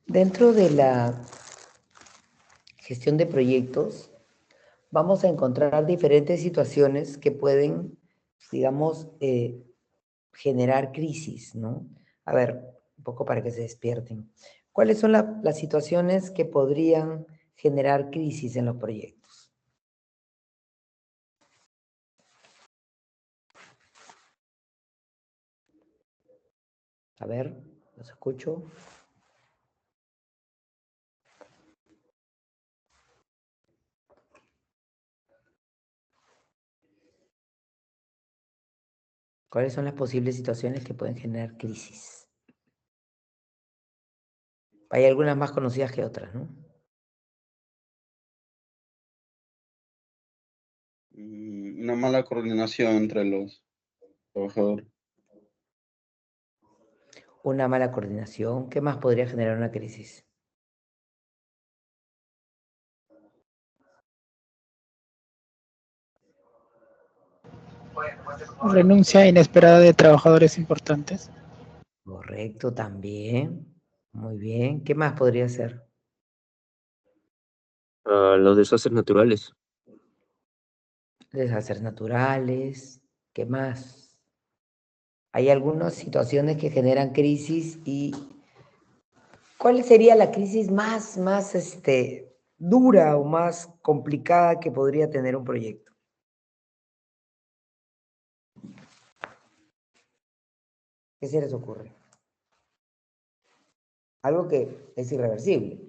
Dentro de la gestión de proyectos, vamos a encontrar diferentes situaciones que pueden, digamos, generar crisis, ¿no? A ver, un poco para que se despierten. ¿Cuáles son las situaciones que podrían generar crisis en los proyectos? A ver, los escucho. ¿Cuáles son las posibles situaciones que pueden generar crisis? Hay algunas más conocidas que otras, ¿no? Una mala coordinación entre los trabajadores. Una mala coordinación. ¿Qué más podría generar una crisis? Renuncia inesperada de trabajadores importantes. Correcto, también. Muy bien. ¿Qué más podría ser? Los desastres naturales. Desastres naturales. ¿Qué más? Hay algunas situaciones que generan crisis y ¿cuál sería la crisis más dura o más complicada que podría tener un proyecto? ¿Qué se les ocurre? Algo que es irreversible.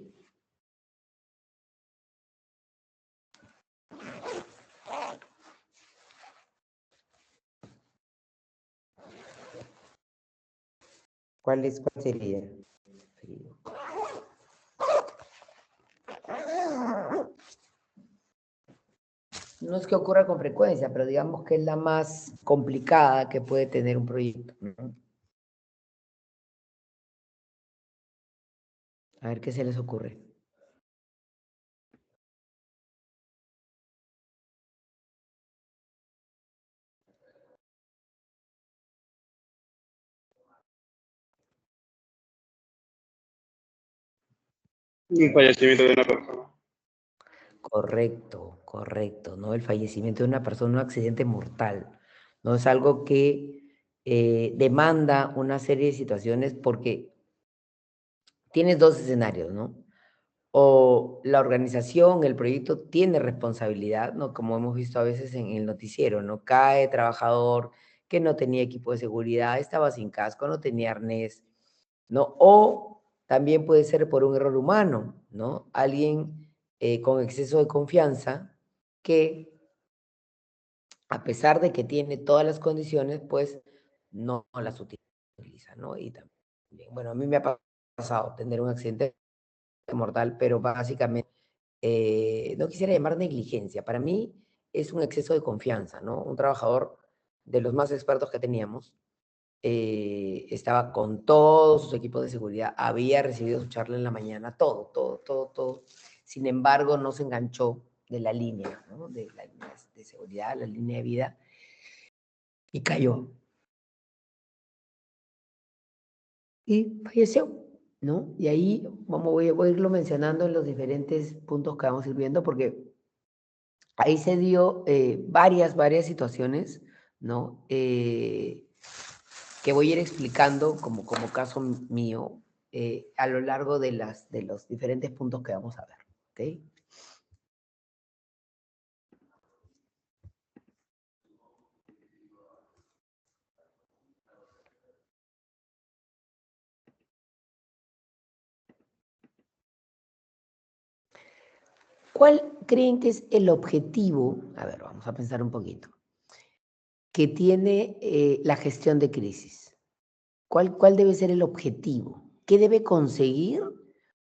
¿Cuál sería? No es que ocurra con frecuencia, pero digamos que es la más complicada que puede tener un proyecto, ¿no? A ver qué se les ocurre. Un fallecimiento de una persona. Correcto, correcto, ¿no? El fallecimiento de una persona, un accidente mortal, ¿no? Es algo que demanda una serie de situaciones porque tienes dos escenarios, ¿no? O la organización, el proyecto tiene responsabilidad, ¿no? Como hemos visto a veces en el noticiero, ¿no? Cae trabajador que no tenía equipo de seguridad, estaba sin casco, no tenía arnés, ¿no? O también puede ser por un error humano, ¿no? Alguien con exceso de confianza que, a pesar de que tiene todas las condiciones, pues no las utiliza, ¿no? Y también, bueno, a mí me ha pasado tener un accidente mortal, pero básicamente no quisiera llamar negligencia. Para mí es un exceso de confianza, ¿no? Un trabajador de los más expertos que teníamos estaba con todos sus equipos de seguridad, había recibido su charla en la mañana, todo. Sin embargo, no se enganchó de la línea, ¿no? De la línea de seguridad, la línea de vida, y cayó. Y falleció, ¿no? Y ahí voy a irlo mencionando en los diferentes puntos que vamos a ir viendo, porque ahí se dio varias situaciones, ¿no? Que voy a ir explicando como caso mío a lo largo de los diferentes puntos que vamos a ver, ¿ok? ¿Cuál creen que es el objetivo? A ver, vamos a pensar un poquito. Que tiene la gestión de crisis. ¿Cuál debe ser el objetivo? ¿Qué debe conseguir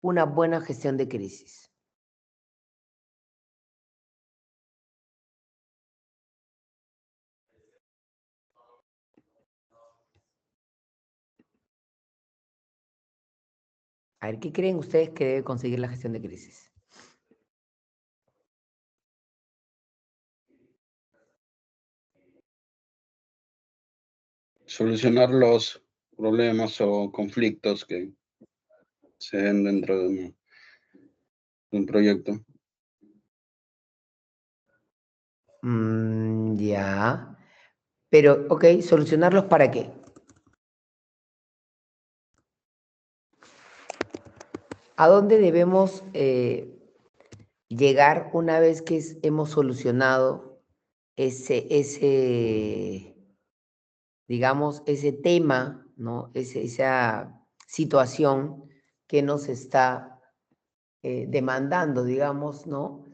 una buena gestión de crisis? A ver, ¿qué creen ustedes que debe conseguir la gestión de crisis? Solucionar los problemas o conflictos que se den dentro de un proyecto. Ya. Pero, ok, ¿solucionarlos para qué? ¿A dónde debemos llegar una vez que hemos solucionado digamos, ese tema, ¿no? Esa situación que nos está demandando, digamos, ¿no?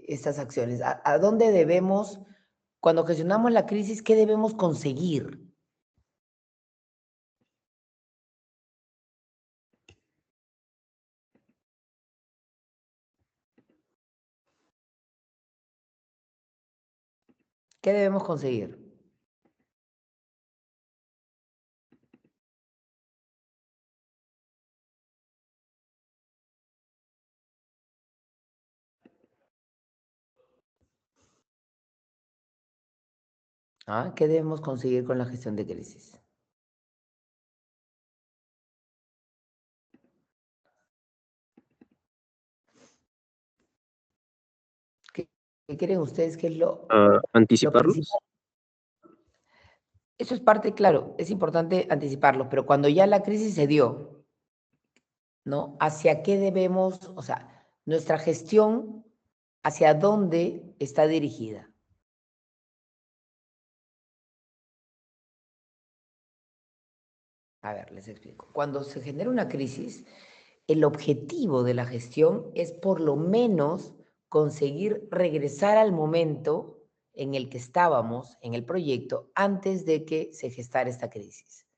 Estas acciones. ¿A dónde debemos, cuando gestionamos la crisis, qué debemos conseguir? ¿Qué debemos conseguir? ¿Ah? ¿Qué debemos conseguir con la gestión de crisis? ¿Qué creen ustedes que es lo principal? Anticiparlos. Eso es parte, claro, es importante anticiparlo, pero cuando ya la crisis se dio, ¿no? ¿Hacia qué debemos, o sea, nuestra gestión, hacia dónde está dirigida? A ver, les explico. Cuando se genera una crisis, el objetivo de la gestión es por lo menos conseguir regresar al momento en el que estábamos en el proyecto antes de que se gestara esta crisis.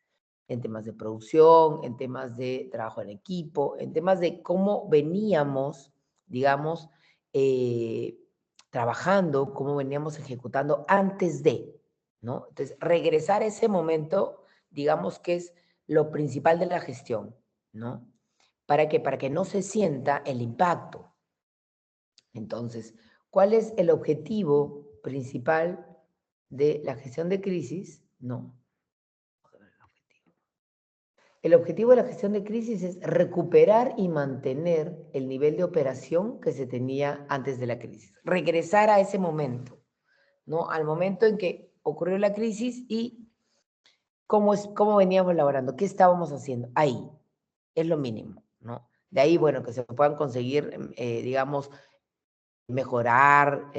En temas de producción, en temas de trabajo en equipo, en temas de cómo veníamos, digamos, eh, trabajando, cómo veníamos ejecutando antes de, ¿no? Entonces, regresar a ese momento, digamos que es lo principal de la gestión, ¿no? ¿Para qué? Para que no se sienta el impacto. Entonces, ¿cuál es el objetivo principal de la gestión de crisis? No. El objetivo de la gestión de crisis es recuperar y mantener el nivel de operación que se tenía antes de la crisis. Regresar a ese momento, ¿no? Al momento en que ocurrió la crisis y cómo veníamos laborando, qué estábamos haciendo. Ahí es lo mínimo, ¿no? De ahí, bueno, que se puedan conseguir, digamos, mejorar,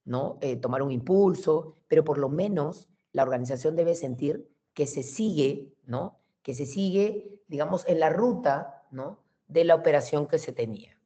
¿no? Tomar un impulso, pero por lo menos la organización debe sentir que se sigue, ¿no? Que se sigue, digamos, en la ruta, ¿no? De la operación que se tenía.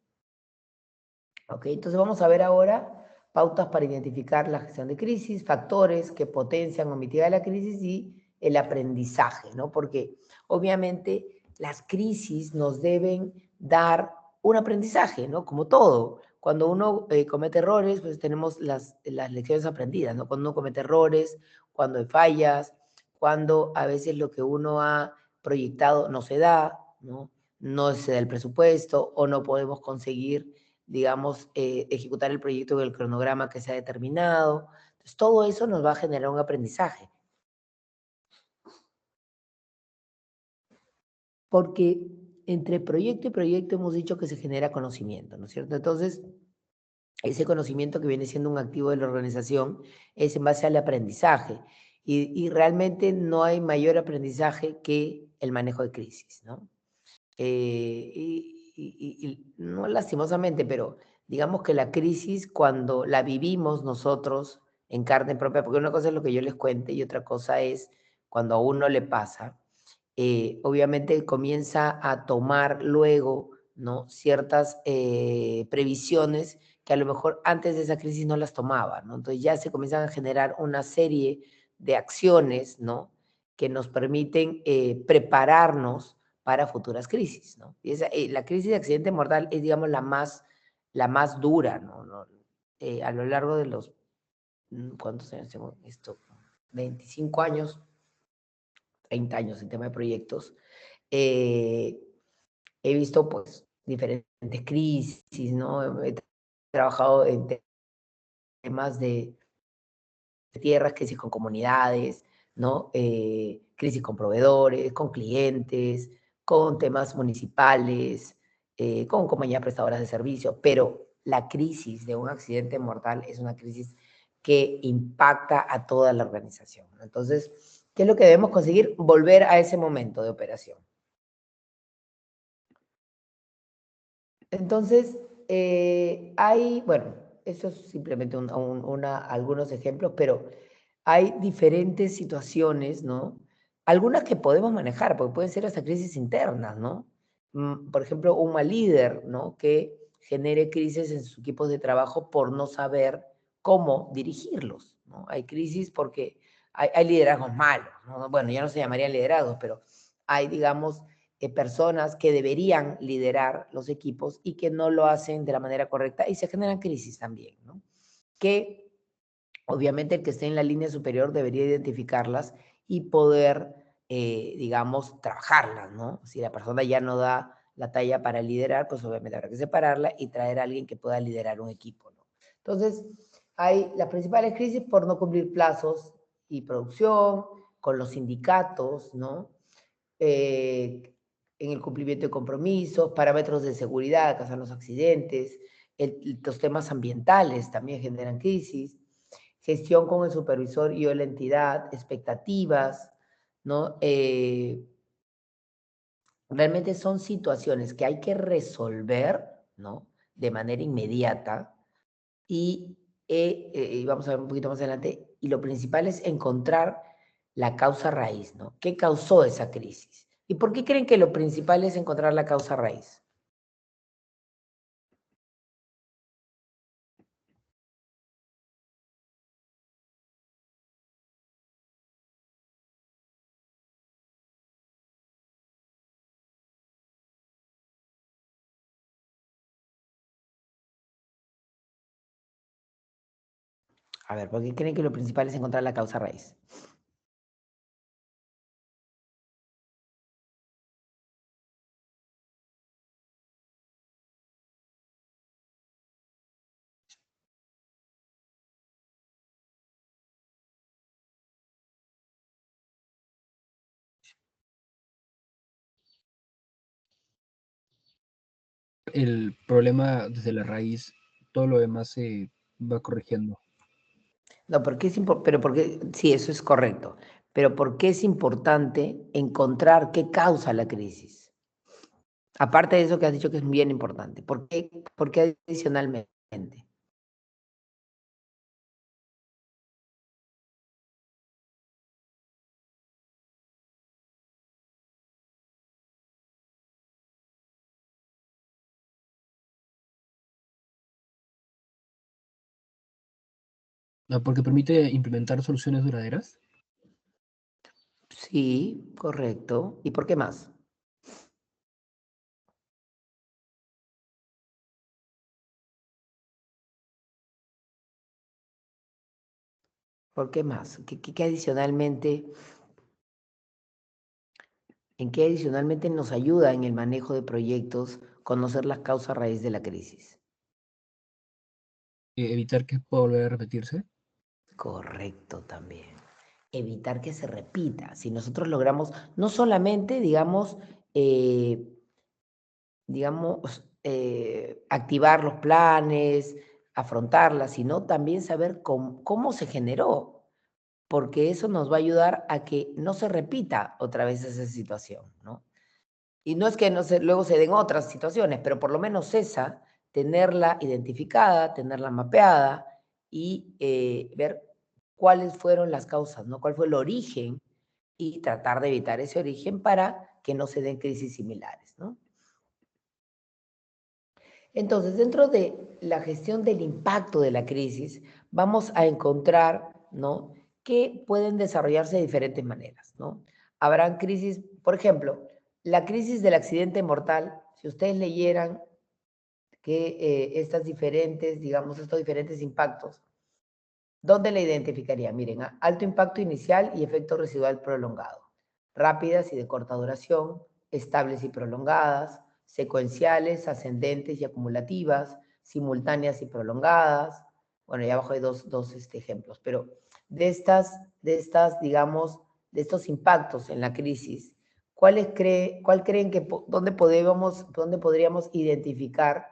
¿Ok? Entonces vamos a ver ahora pautas para identificar la gestión de crisis, factores que potencian o mitigan la crisis y el aprendizaje, ¿no? Porque obviamente las crisis nos deben dar un aprendizaje, ¿no? Como todo. Cuando uno comete errores, pues tenemos las lecciones aprendidas, ¿no? Cuando uno comete errores, cuando hay fallas, cuando a veces lo que uno ha proyectado no se da, ¿no? No se da el presupuesto o no podemos conseguir, digamos, ejecutar el proyecto en el cronograma que se ha determinado. Entonces, todo eso nos va a generar un aprendizaje. Porque entre proyecto y proyecto hemos dicho que se genera conocimiento, ¿no es cierto? Entonces, ese conocimiento que viene siendo un activo de la organización es en base al aprendizaje. Y realmente no hay mayor aprendizaje que el manejo de crisis, ¿no? Y no lastimosamente, pero digamos que la crisis cuando la vivimos nosotros en carne propia, porque una cosa es lo que yo les cuente y otra cosa es cuando a uno le pasa, obviamente comienza a tomar luego, ¿no? Ciertas previsiones que a lo mejor antes de esa crisis no las tomaba, ¿no? Entonces ya se comienzan a generar una serie de acciones, ¿no? Que nos permiten prepararnos para futuras crisis, ¿no? Y la crisis de accidente mortal es, digamos, la más dura, ¿no? A lo largo de los, ¿cuántos años tengo esto? 25 años, 30 años en tema de proyectos, eh, he visto, pues, diferentes crisis, ¿no? He trabajado en temas de tierras, crisis con comunidades, ¿no? Crisis con proveedores, con clientes, con temas municipales, con compañías prestadoras de servicio, pero la crisis de un accidente mortal es una crisis que impacta a toda la organización. Entonces, ¿qué es lo que debemos conseguir? Volver a ese momento de operación. Entonces, bueno, eso es simplemente algunos ejemplos, pero hay diferentes situaciones, ¿no? Algunas que podemos manejar, porque pueden ser hasta crisis internas, ¿no? Por ejemplo, un mal líder, ¿no? Que genere crisis en sus equipos de trabajo por no saber cómo dirigirlos, ¿no? Hay crisis porque hay liderazgos malos, ¿no? Bueno, ya no se llamarían liderazgos, pero hay, digamos, personas que deberían liderar los equipos y que no lo hacen de la manera correcta y se generan crisis también, ¿no? Que obviamente el que esté en la línea superior debería identificarlas y poder, digamos, trabajarlas, ¿no? Si la persona ya no da la talla para liderar, pues obviamente habrá que separarla y traer a alguien que pueda liderar un equipo, ¿no? Entonces, hay las principales crisis por no cumplir plazos y producción, con los sindicatos, ¿no? En el cumplimiento de compromisos, parámetros de seguridad, causar los accidentes, los temas ambientales también generan crisis, gestión con el supervisor y o la entidad, expectativas, ¿no? Realmente son situaciones que hay que resolver, ¿no? De manera inmediata y vamos a ver un poquito más adelante, y lo principal es encontrar la causa raíz, ¿no? ¿Qué causó esa crisis? ¿Y por qué creen que lo principal es encontrar la causa raíz? A ver, ¿por qué creen que lo principal es encontrar la causa raíz? El problema desde la raíz, todo lo demás se va corrigiendo. No, porque pero porque, sí, eso es correcto, pero ¿por qué es importante encontrar qué causa la crisis? Aparte de eso que has dicho que es bien importante, por qué adicionalmente? No, porque permite implementar soluciones duraderas. Sí, correcto. ¿Y por qué más? ¿Por qué más? ¿Qué adicionalmente, en qué adicionalmente nos ayuda en el manejo de proyectos conocer las causas raíz de la crisis? Evitar que pueda volver a repetirse. Correcto también. Evitar que se repita. Si nosotros logramos no solamente, activar los planes, afrontarlas, sino también saber cómo se generó, porque eso nos va a ayudar a que no se repita otra vez esa situación, ¿no? Y no es que luego se den otras situaciones, pero por lo menos esa, tenerla identificada, tenerla mapeada y ver cuáles fueron las causas, ¿no? Cuál fue el origen y tratar de evitar ese origen para que no se den crisis similares, ¿no? Entonces, dentro de la gestión del impacto de la crisis, vamos a encontrar, ¿no?, que pueden desarrollarse de diferentes maneras, ¿no? Habrán crisis, por ejemplo, la crisis del accidente mortal, si ustedes leyeran que estos diferentes impactos, ¿dónde la identificarían? Miren, alto impacto inicial y efecto residual prolongado, rápidas y de corta duración, estables y prolongadas, secuenciales, ascendentes y acumulativas, simultáneas y prolongadas. Bueno, y abajo hay dos ejemplos, pero de estas, digamos, de estos impactos en la crisis, cuál creen que, dónde podríamos identificar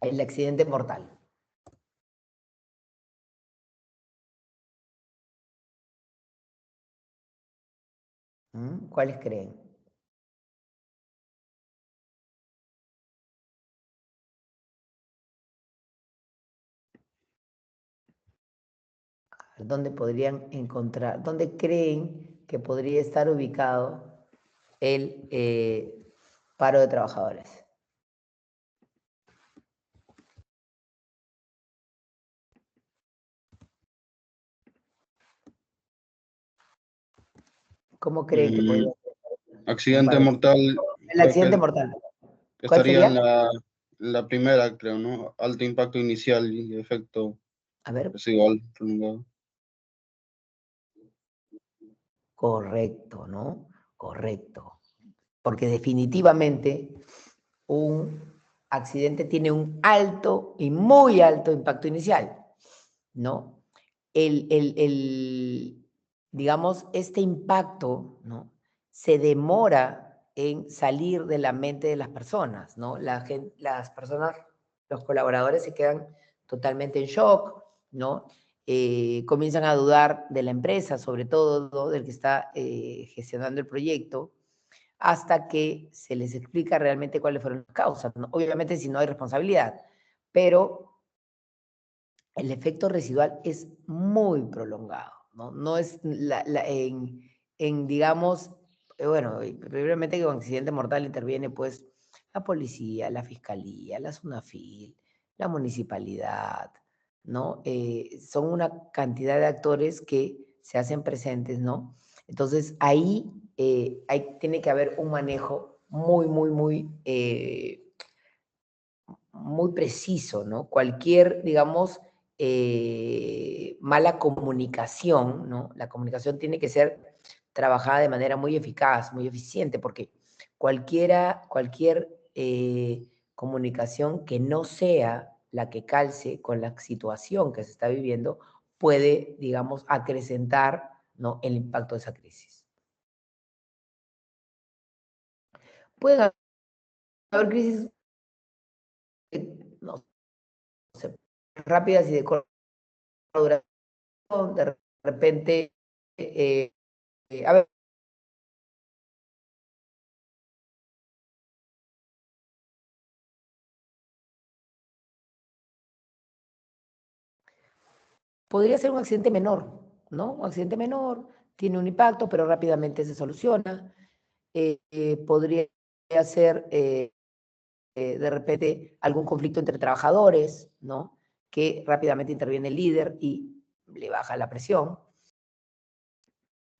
el accidente mortal? ¿Cuáles creen? ¿Dónde podrían encontrar, dónde creen que podría estar ubicado el paro de trabajadores? ¿Cómo creen que podría ser? Accidente mortal, El accidente mortal. ¿Cuál estaría sería? en la primera, creo, ¿no? Alto impacto inicial y efecto A ver, residual prolongado. correcto, ¿no? Correcto. Porque definitivamente un accidente tiene un alto y muy alto impacto inicial, ¿no? Digamos, este impacto, ¿no? Se demora en salir de la mente de las personas, ¿no? Las personas, los colaboradores se quedan totalmente en shock, ¿no? Comienzan a dudar de la empresa, sobre todo, ¿no? Del que está gestionando el proyecto, hasta que se les explica realmente cuáles fueron las causas, ¿no? Obviamente si no hay responsabilidad, pero el efecto residual es muy prolongado, ¿no? No es digamos, bueno, primeramente que con accidente mortal interviene pues la policía, la fiscalía, la SUNAFIL, la municipalidad, ¿no? Son una cantidad de actores que se hacen presentes, ¿no? Entonces ahí tiene que haber un manejo muy preciso, ¿no? Cualquier, digamos, mala comunicación, ¿no? La comunicación tiene que ser trabajada de manera muy eficaz, muy eficiente, porque cualquier comunicación que no sea la que calce con la situación que se está viviendo puede, digamos, acrecentar, ¿no? El impacto de esa crisis. Pueden haber crisis, no sé, rápidas y de corta duración, de repente, a ver, podría ser un accidente menor, ¿no? Un accidente menor, tiene un impacto, pero rápidamente se soluciona. Podría ser, de repente, algún conflicto entre trabajadores, ¿no? Que rápidamente interviene el líder y le baja la presión.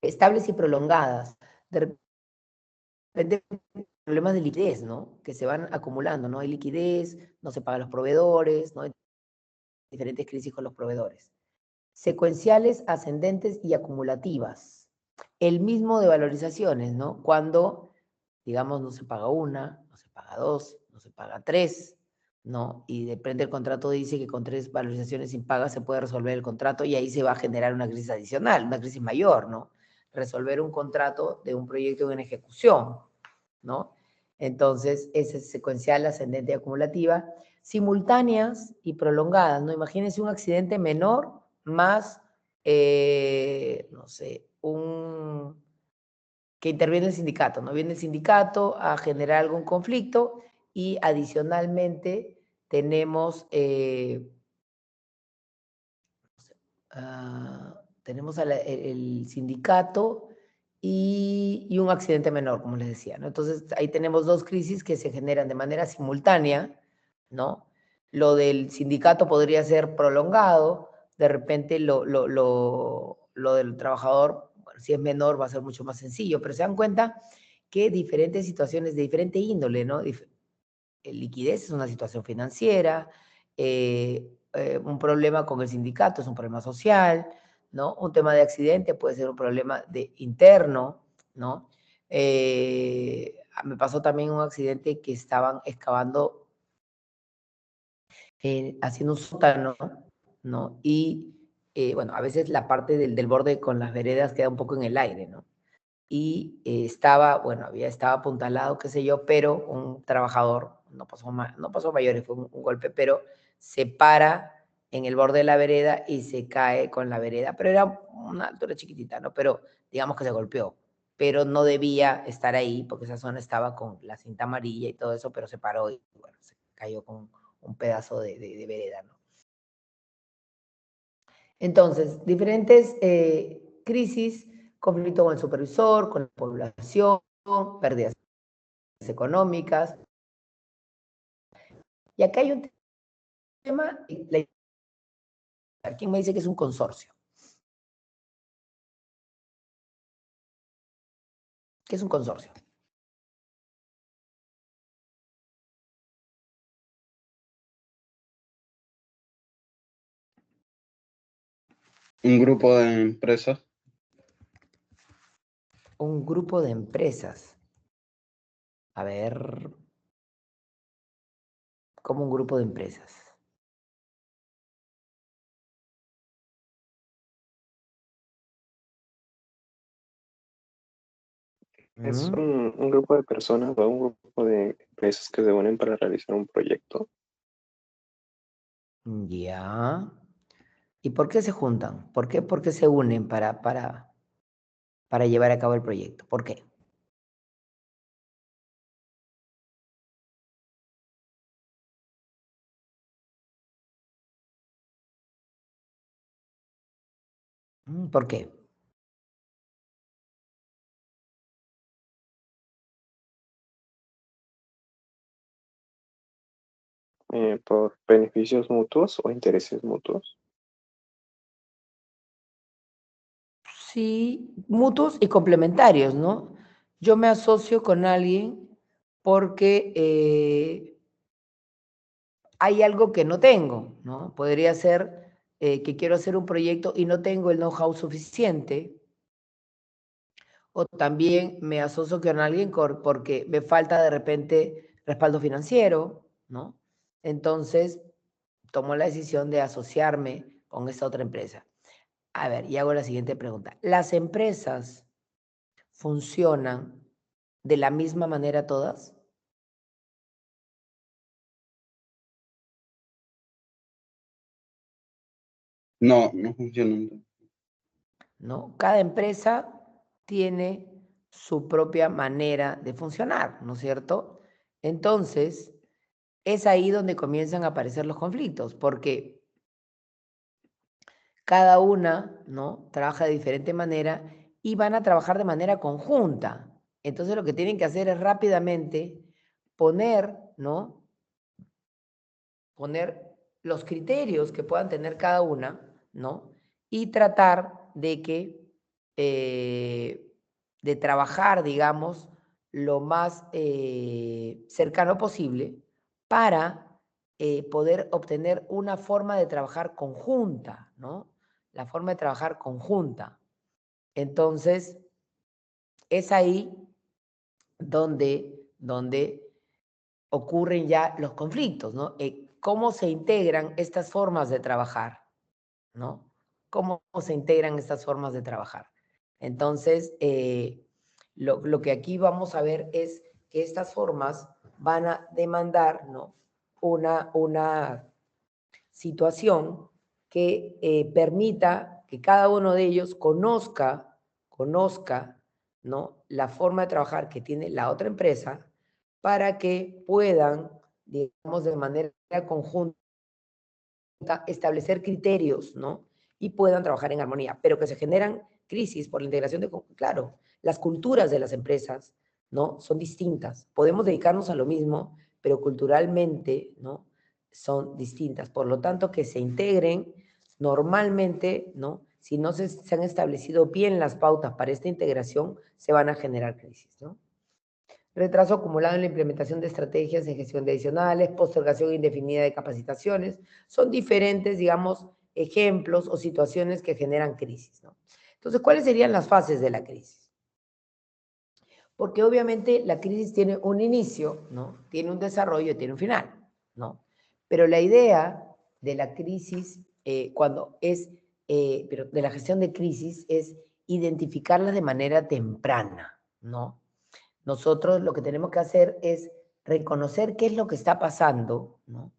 Estables y prolongadas. De repente, problemas de liquidez, ¿no? Que se van acumulando, ¿no? Hay liquidez, no se pagan los proveedores, ¿no? Hay diferentes crisis con los proveedores. Secuenciales, ascendentes y acumulativas. El mismo de valorizaciones, ¿no? Cuando, digamos, no se paga una, no se paga dos, no se paga tres, ¿no? Y de repente el contrato dice que con 3 valorizaciones impagas se puede resolver el contrato y ahí se va a generar una crisis adicional, una crisis mayor, ¿no? Resolver un contrato de un proyecto en ejecución, ¿no? Entonces, ese es secuencial, ascendente y acumulativa, simultáneas y prolongadas, ¿no? Imagínense un accidente menor más, no sé, que interviene el sindicato, ¿no? Viene el sindicato a generar algún conflicto y adicionalmente tenemos, tenemos el sindicato y un accidente menor, como les decía, ¿no? Entonces ahí tenemos 2 crisis que se generan de manera simultánea, ¿no? Lo del sindicato podría ser prolongado, de repente lo del trabajador, bueno, si es menor va a ser mucho más sencillo, pero se dan cuenta que diferentes situaciones de diferente índole, ¿no? Liquidez es una situación financiera, un problema con el sindicato es un problema social, ¿no? Un tema de accidente puede ser un problema interno, ¿no? Me pasó también un accidente que estaban excavando, haciendo un sótano, ¿no? Y bueno, a veces la parte del borde con las veredas queda un poco en el aire, ¿no? Y estaba, bueno, estaba apuntalado, qué sé yo, pero un trabajador, no pasó mayores, fue un golpe, pero se para en el borde de la vereda y se cae con la vereda, pero era una altura chiquitita, ¿no? Pero digamos que se golpeó, pero no debía estar ahí porque esa zona estaba con la cinta amarilla y todo eso, pero se paró y, bueno, se cayó con un pedazo de vereda, ¿no? Entonces, diferentes crisis, conflicto con el supervisor, con la población, pérdidas económicas. Y acá hay un tema, ¿quién me dice que es un consorcio? ¿Qué es un consorcio? Un grupo de empresas. Un grupo de empresas. A ver, ¿cómo un grupo de empresas? Es un grupo de personas o un grupo de empresas que se unen para realizar un proyecto. Ya. ¿Y por qué se juntan? ¿Por qué se unen para llevar a cabo el proyecto? ¿Por qué? ¿Por qué? Por beneficios mutuos o intereses mutuos. Sí, mutuos y complementarios, ¿no? Yo me asocio con alguien porque hay algo que no tengo, ¿no? Podría ser que quiero hacer un proyecto y no tengo el know-how suficiente, o también me asocio con alguien porque me falta de repente respaldo financiero, ¿no? Entonces, tomo la decisión de asociarme con esta otra empresa. A ver, y hago la siguiente pregunta. ¿Las empresas funcionan de la misma manera todas? No, no funcionan. ¿No? Cada empresa tiene su propia manera de funcionar, ¿no es cierto? Entonces, es ahí donde comienzan a aparecer los conflictos, porque cada una, ¿no? Trabaja de diferente manera y van a trabajar de manera conjunta. Entonces, lo que tienen que hacer es rápidamente poner, ¿no? Poner los criterios que puedan tener cada una, ¿no? Y tratar de que, de trabajar, digamos, lo más cercano posible para poder obtener una forma de trabajar conjunta, ¿no? La forma de trabajar conjunta. Entonces, es ahí donde ocurren ya los conflictos, ¿no? ¿Cómo se integran estas formas de trabajar, ¿no? ¿Cómo se integran estas formas de trabajar? Entonces, lo que aquí vamos a ver es que estas formas van a demandar, ¿no? Una situación que permita que cada uno de ellos conozca, ¿no? La forma de trabajar que tiene la otra empresa para que puedan, digamos, de manera conjunta establecer criterios, ¿no? Y puedan trabajar en armonía, pero que se generan crisis por la integración de, claro, las culturas de las empresas, ¿no? Son distintas. Podemos dedicarnos a lo mismo, pero culturalmente, ¿no? Son distintas. Por lo tanto, que se integren normalmente, ¿no? Si no se han establecido bien las pautas para esta integración, se van a generar crisis, ¿no? Retraso acumulado en la implementación de estrategias de gestión de adicionales, postergación indefinida de capacitaciones, son diferentes, digamos, ejemplos o situaciones que generan crisis, ¿no? Entonces, ¿cuáles serían las fases de la crisis? Porque obviamente la crisis tiene un inicio, ¿no? Tiene un desarrollo, tiene un final, ¿no? Pero la idea de la crisis, cuando es pero de la gestión de crisis es identificarlas de manera temprana, ¿no? Nosotros lo que tenemos que hacer es reconocer qué es lo que está pasando, ¿no?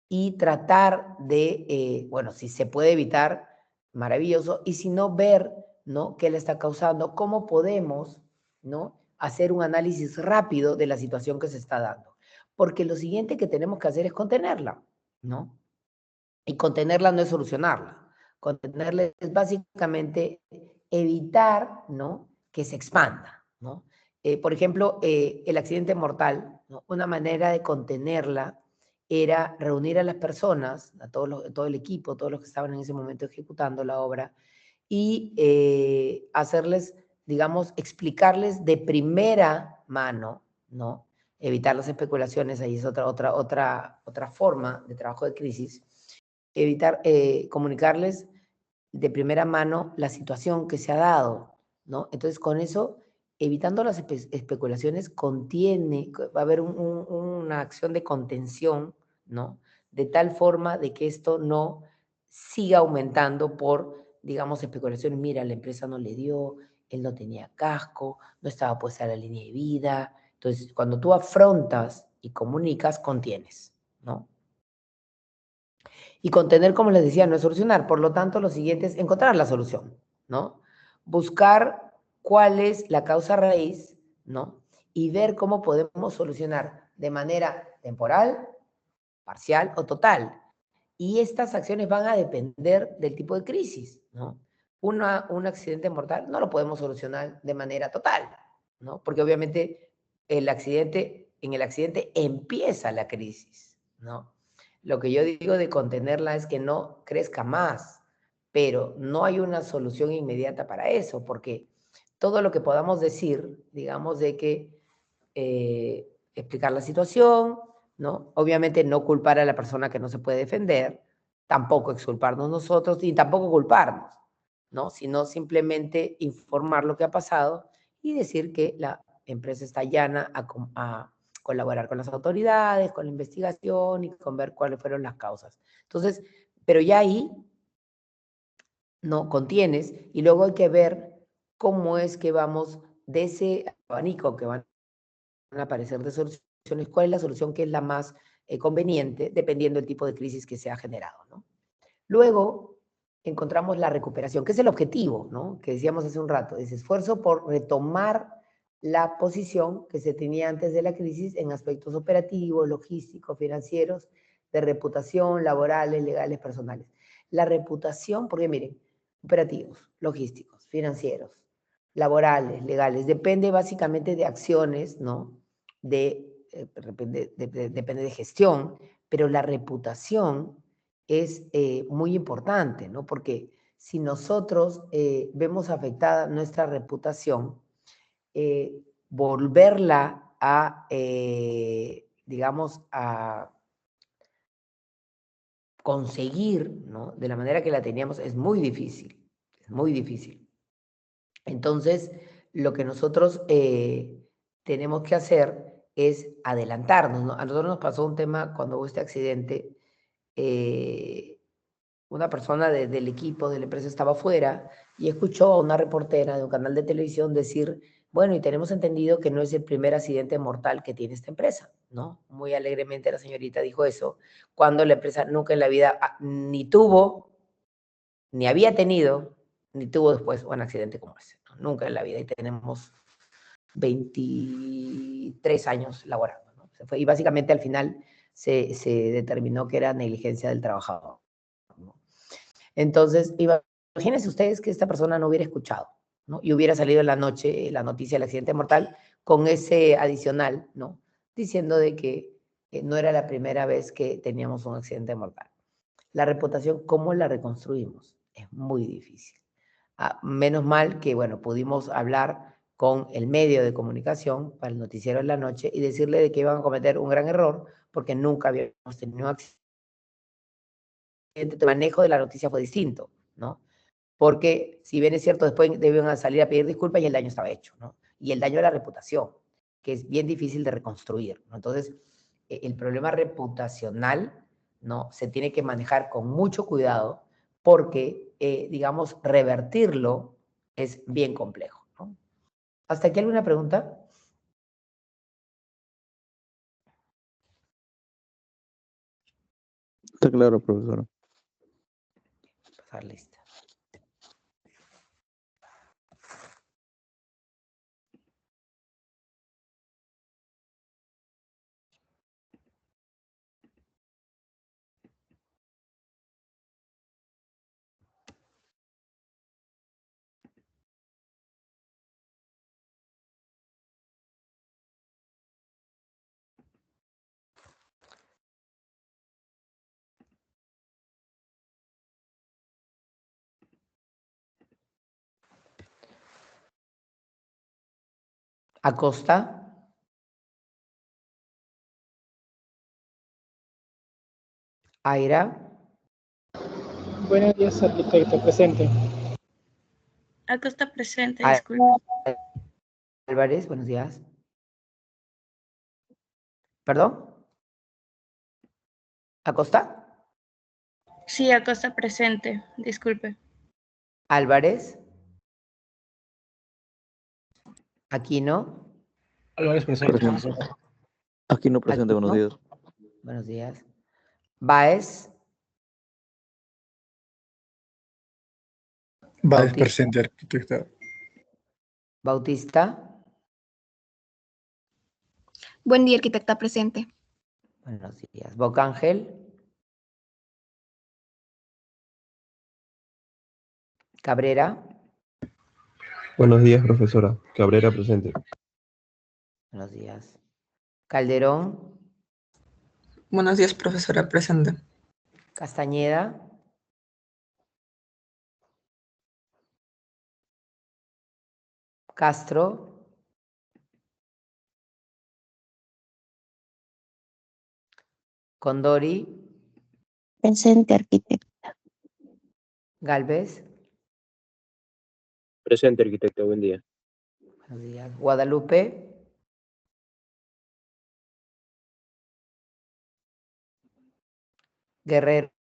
Y tratar de, bueno, si se puede evitar, maravilloso, y si no, ver, ¿no?, qué le está causando, cómo podemos, ¿no?, hacer un análisis rápido de la situación que se está dando. Porque lo siguiente que tenemos que hacer es contenerla, ¿no? Y contenerla no es solucionarla. Contenerla es básicamente evitar, ¿no?, que se expanda, ¿no? Por ejemplo, el accidente mortal, ¿no?, una manera de contenerla era reunir a las personas, a todo el equipo, todos los que estaban en ese momento ejecutando la obra, y hacerles, digamos, explicarles de primera mano, ¿no? Evitar las especulaciones, ahí es otra forma de trabajo de crisis, evitar, comunicarles de primera mano la situación que se ha dado, ¿no? Entonces, con eso, evitando las especulaciones, va a haber una acción de contención, ¿no? De tal forma de que esto no siga aumentando por, digamos, especulaciones. Mira, la empresa no le dio, él no tenía casco, no estaba puesta la línea de vida. Entonces, cuando tú afrontas y comunicas, contienes, ¿no? Y contener, como les decía, no es solucionar. Por lo tanto, lo siguiente es encontrar la solución, ¿no? Buscar cuál es la causa raíz, ¿no? Y ver cómo podemos solucionar de manera temporal, parcial o total. Y estas acciones van a depender del tipo de crisis, ¿no? Un accidente mortal no lo podemos solucionar de manera total, ¿no? Porque obviamente en el accidente empieza la crisis, ¿no? Lo que yo digo de contenerla es que no crezca más, pero no hay una solución inmediata para eso, porque todo lo que podamos decir, digamos, de que explicar la situación, ¿no? Obviamente no culpar a la persona que no se puede defender, tampoco exculparnos nosotros y tampoco culparnos, ¿no? Sino simplemente informar lo que ha pasado y decir que la empresa está llana a colaborar con las autoridades, con la investigación y con ver cuáles fueron las causas. Entonces, pero ya ahí no contienes y luego hay que ver cómo es que vamos de ese abanico que van a aparecer de soluciones, cuál es la solución que es la más conveniente, dependiendo del tipo de crisis que se ha generado, ¿no? Luego encontramos la recuperación, que es el objetivo, ¿no?, que decíamos hace un rato, ese esfuerzo por retomar la posición que se tenía antes de la crisis en aspectos operativos, logísticos, financieros, de reputación, laborales, legales, personales. La reputación, porque miren, operativos, logísticos, financieros, laborales, legales, depende básicamente de acciones, ¿no? Depende de gestión, pero la reputación es muy importante, ¿no? Porque si nosotros vemos afectada nuestra reputación, volverla a, digamos, a conseguir, ¿no?, de la manera que la teníamos es muy difícil, es muy difícil. Entonces, lo que nosotros tenemos que hacer es adelantarnos, ¿no? A nosotros nos pasó un tema cuando hubo este accidente, una persona del equipo de la empresa estaba afuera y escuchó a una reportera de un canal de televisión decir, bueno, y tenemos entendido que no es el primer accidente mortal que tiene esta empresa, ¿no? Muy alegremente la señorita dijo eso, cuando la empresa nunca en la vida ni tuvo, ni había tenido, ni tuvo después un accidente como ese, ¿no? Nunca en la vida, y tenemos 23 años laborando, ¿no? Y básicamente al final se determinó que era negligencia del trabajador, ¿no? Entonces, imagínense ustedes que esta persona no hubiera escuchado, ¿no? Y hubiera salido en la noche la noticia del accidente mortal con ese adicional, ¿no?, diciendo de que no era la primera vez que teníamos un accidente mortal. La reputación, ¿cómo la reconstruimos? Es muy difícil. Menos mal que, bueno, pudimos hablar con el medio de comunicación para el noticiero en la noche y decirle de que iban a cometer un gran error porque nunca habíamos tenido un accidente. El manejo de la noticia fue distinto, ¿no? Porque, si bien es cierto, después debían salir a pedir disculpas y el daño estaba hecho, ¿no? Y el daño a la reputación, que es bien difícil de reconstruir, ¿no? Entonces, el problema reputacional, ¿no?, se tiene que manejar con mucho cuidado porque digamos, revertirlo es bien complejo, ¿no? ¿Hasta aquí alguna pregunta? Está claro, profesora. Pasar lista. Acosta. Aira. Buenos días, arquitecto, presente. Acosta presente, Al- disculpe. Álvarez, buenos días. ¿Perdón? ¿Acosta? Sí, Acosta presente, disculpe. Álvarez. Aquino. Álvarez presente, Presente. profesora. Aquí no presente, buenos Aquino. días. Buenos días. Baez. Baez Bautista. presente, arquitecta. Bautista. Buen día, arquitecta presente. Buenos días. Bocángel. Cabrera. Buenos días, profesora. Cabrera presente. Buenos días. Calderón. Buenos días, profesora presente. Castañeda. Castro. Condori. Presente, arquitecta. Galvez. Presente, arquitecta. Buen día. Buenos días. Guadalupe. Guerrero.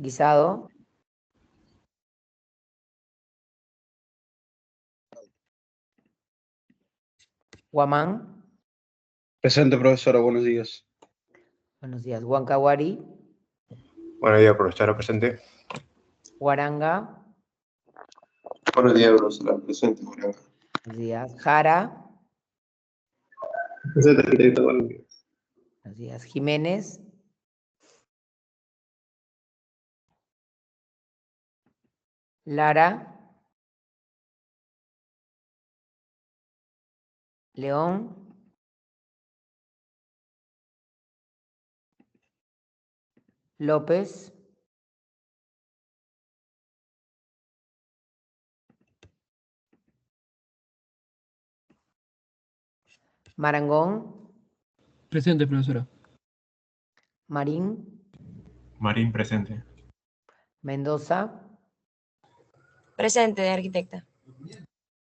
Guisado. Guamán. Presente, profesora, buenos días. Buenos días. Huancahuari. Buenos días, profesora presente. Huaranga. Buenos días, profesora presente. Buenos días. Jara. Presente, arquitecta, buenos días. Buenos días. Jiménez. Lara. León. López. Marangón. Presente, profesora. Marín. Marín presente. Mendoza. Presente, arquitecta.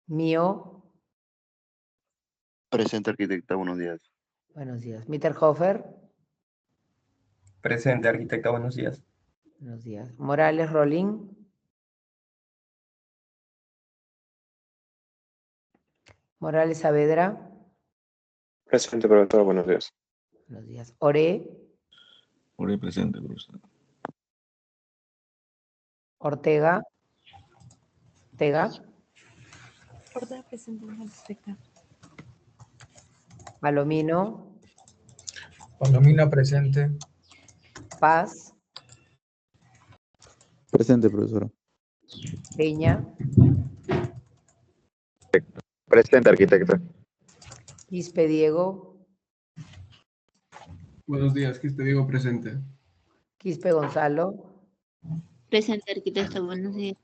Mío. Presente, arquitecta, buenos días. Buenos días. Mitterhofer. Presente, arquitecta, buenos días. Buenos días. Morales Rolín. Morales Saavedra. Presente, profesora, buenos días. Buenos días. Oré. Oré presente, profesora. Ortega. Ortega. Ortega presente, arquitecta. Palomino. Palomino presente. Paz. Presente, profesora. Peña. Presente, arquitecta. Quispe Diego. Buenos días, Quispe Diego presente. Quispe Gonzalo. Presente, arquitecta, buenos días.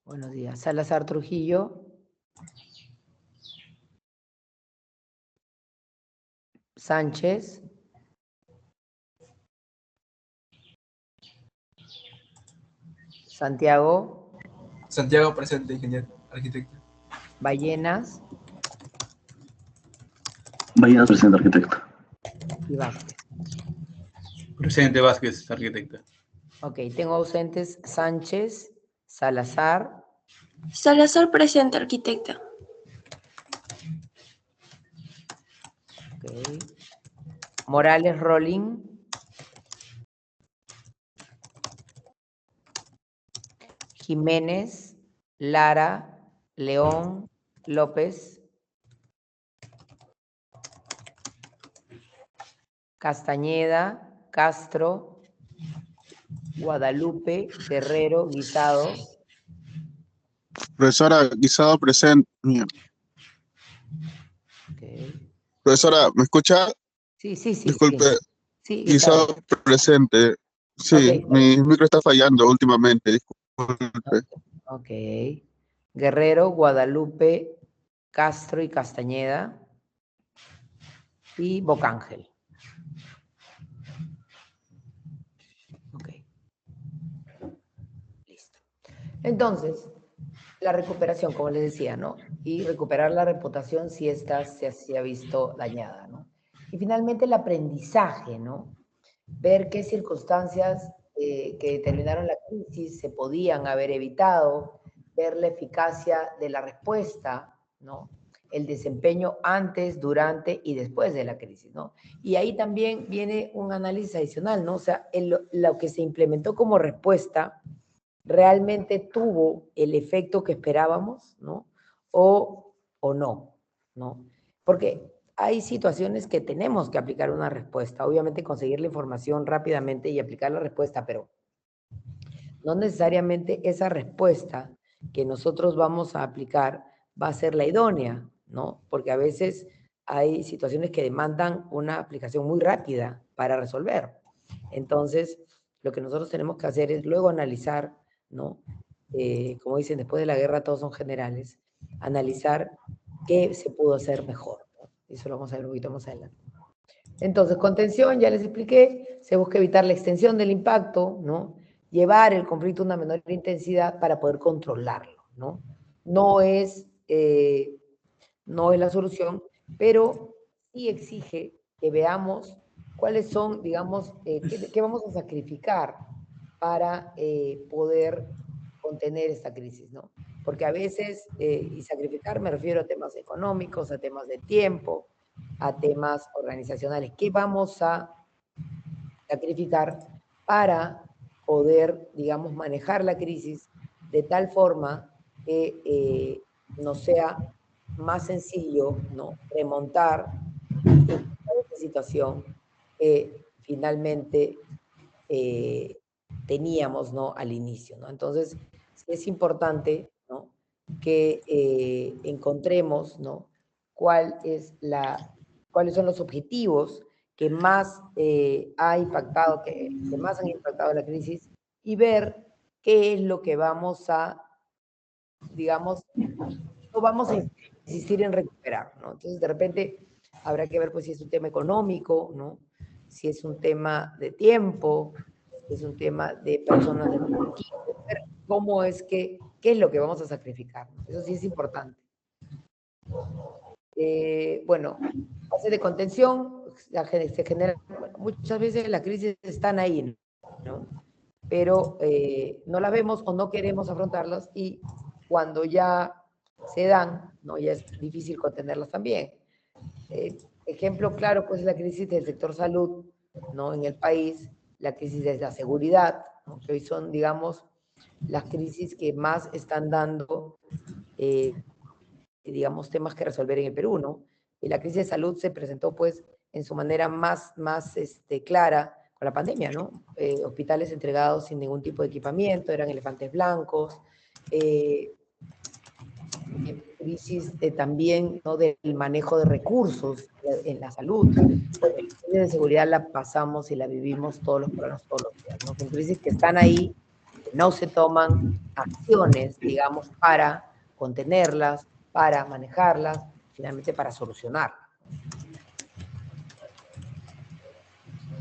Buenos días. Salazar Trujillo. Sánchez. Santiago. Santiago presente, ingeniero, arquitecta. Ballenas. Ballenas presente, arquitecta. Y Vázquez. Presidente Vázquez, arquitecta. Ok, tengo ausentes Sánchez, Salazar, Salazar presente, arquitecta. ok, Morales Rolling, Jiménez, Lara, León, López, Castañeda, Castro, Guadalupe, Guerrero, Guisado. Profesora, Guisado presente. Okay. Profesora, ¿me escucha? Sí. Disculpe. Sí, Guisado presente. Sí, okay. Mi micro está fallando últimamente, disculpe. Ok. Guerrero, Guadalupe, Castro y Castañeda. Y Bocángel. Ok. Listo. Entonces, la recuperación, como les decía, ¿no? Y recuperar la reputación si ésta se ha visto dañada, ¿no? Y finalmente el aprendizaje, ¿no? Ver qué circunstancias que determinaron la crisis se podían haber evitado, ver la eficacia de la respuesta, ¿no? El desempeño antes, durante y después de la crisis, ¿no? Y ahí también viene un análisis adicional, ¿no? O sea, lo que se implementó como respuesta realmente tuvo el efecto que esperábamos, ¿no? O no, ¿no? Porque hay situaciones que tenemos que aplicar una respuesta, obviamente conseguir la información rápidamente y aplicar la respuesta, pero no necesariamente esa respuesta que nosotros vamos a aplicar va a ser la idónea, ¿no? Porque a veces hay situaciones que demandan una aplicación muy rápida para resolver. Entonces, lo que nosotros tenemos que hacer es luego analizar, ¿no? Como dicen, después de la guerra todos son generales, analizar qué se pudo hacer mejor, ¿no? Eso lo vamos a ver un poquito más adelante. Entonces, contención, ya les expliqué, se busca evitar la extensión del impacto, ¿no? Llevar el conflicto a una menor intensidad para poder controlarlo, ¿no? No es la solución, pero sí exige que veamos cuáles son, digamos, qué vamos a sacrificar para poder contener esta crisis, ¿no? Porque a veces, y sacrificar me refiero a temas económicos, a temas de tiempo, a temas organizacionales. ¿Qué vamos a sacrificar para poder, digamos, manejar la crisis de tal forma que nos sea más sencillo, ¿no? Remontar esta situación que finalmente teníamos, ¿no? Al inicio, ¿no? Entonces, es importante, ¿no? Que encontremos, ¿no? Cuáles son los objetivos que más ha impactado, que más han impactado la crisis y ver qué es lo que vamos a, digamos, no vamos a insistir en recuperar, ¿no? Entonces, de repente, habrá que ver, pues, si es un tema económico, ¿no? Si es un tema de tiempo, si es un tema de personas de nuestro equipo, ver cómo es que, qué es lo que vamos a sacrificar, ¿no? Eso sí es importante. Bueno, fase de contención, se genera, muchas veces las crisis están ahí, ¿no? Pero no las vemos o no queremos afrontarlas y cuando ya se dan, ¿no? Ya es difícil contenerlas también. Ejemplo claro, pues la crisis del sector salud, ¿no? En el país, la crisis de la seguridad, ¿no? Que hoy son, digamos, las crisis que más están dando, digamos, temas que resolver en el Perú, ¿no? Y la crisis de salud se presentó, pues, en su manera más clara con la pandemia, ¿no? Hospitales entregados sin ningún tipo de equipamiento, eran elefantes blancos, crisis también, ¿no? Del manejo de recursos en la salud. Bueno, la crisis de seguridad la pasamos y la vivimos todos los días, ¿no? Son crisis que están ahí, que no se toman acciones, digamos, para contenerlas, para manejarlas, finalmente para solucionarlas.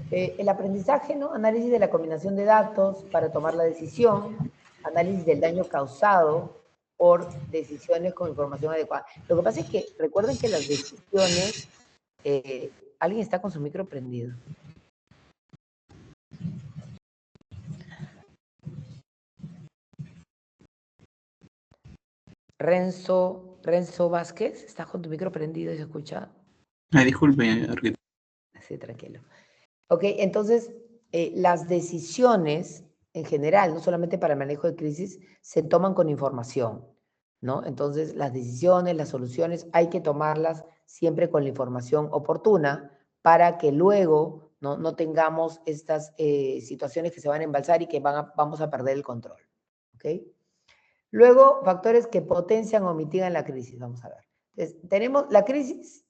El aprendizaje, ¿no? Análisis de la combinación de datos para tomar la decisión, análisis del daño causado por decisiones con información adecuada. Lo que pasa es que recuerden que las decisiones, alguien está con su micro prendido. Renzo Vázquez, ¿estás con tu micro prendido y se escucha? Disculpe, arquitecto. Sí, tranquilo. Ok, entonces, las decisiones en general, no solamente para el manejo de crisis, se toman con información, ¿no? Entonces, las decisiones, las soluciones, hay que tomarlas siempre con la información oportuna para que luego no tengamos estas situaciones que se van a embalsar y que vamos a perder el control, ¿ok? Luego, factores que potencian o mitigan la crisis, vamos a ver. Entonces, tenemos, la crisis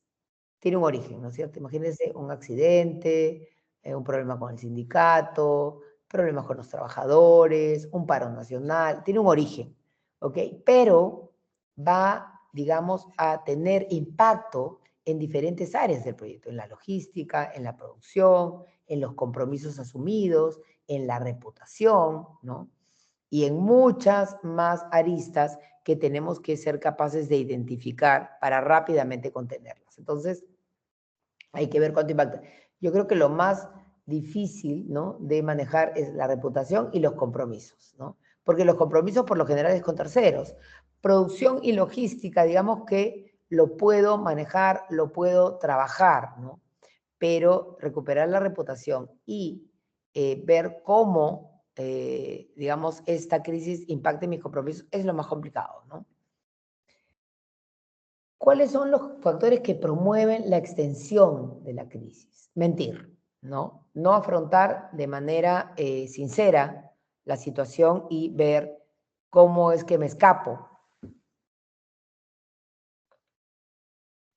tiene un origen, ¿no es cierto? Imagínense un accidente, un problema con el sindicato, problemas con los trabajadores, un paro nacional, tiene un origen, ¿ok? Pero va, digamos, a tener impacto en diferentes áreas del proyecto, en la logística, en la producción, en los compromisos asumidos, en la reputación, ¿no? Y en muchas más aristas que tenemos que ser capaces de identificar para rápidamente contenerlas. Entonces, hay que ver cuánto impacta. Yo creo que lo más difícil, ¿no?, de manejar es la reputación y los compromisos, ¿no? Porque los compromisos por lo general es con terceros. Producción y logística, digamos que lo puedo manejar, lo puedo trabajar, ¿no? Pero recuperar la reputación y ver cómo, digamos, esta crisis impacta en mis compromisos es lo más complicado, ¿no? ¿Cuáles son los factores que promueven la extensión de la crisis? Mentir, ¿no? No afrontar de manera sincera la situación y ver cómo es que me escapo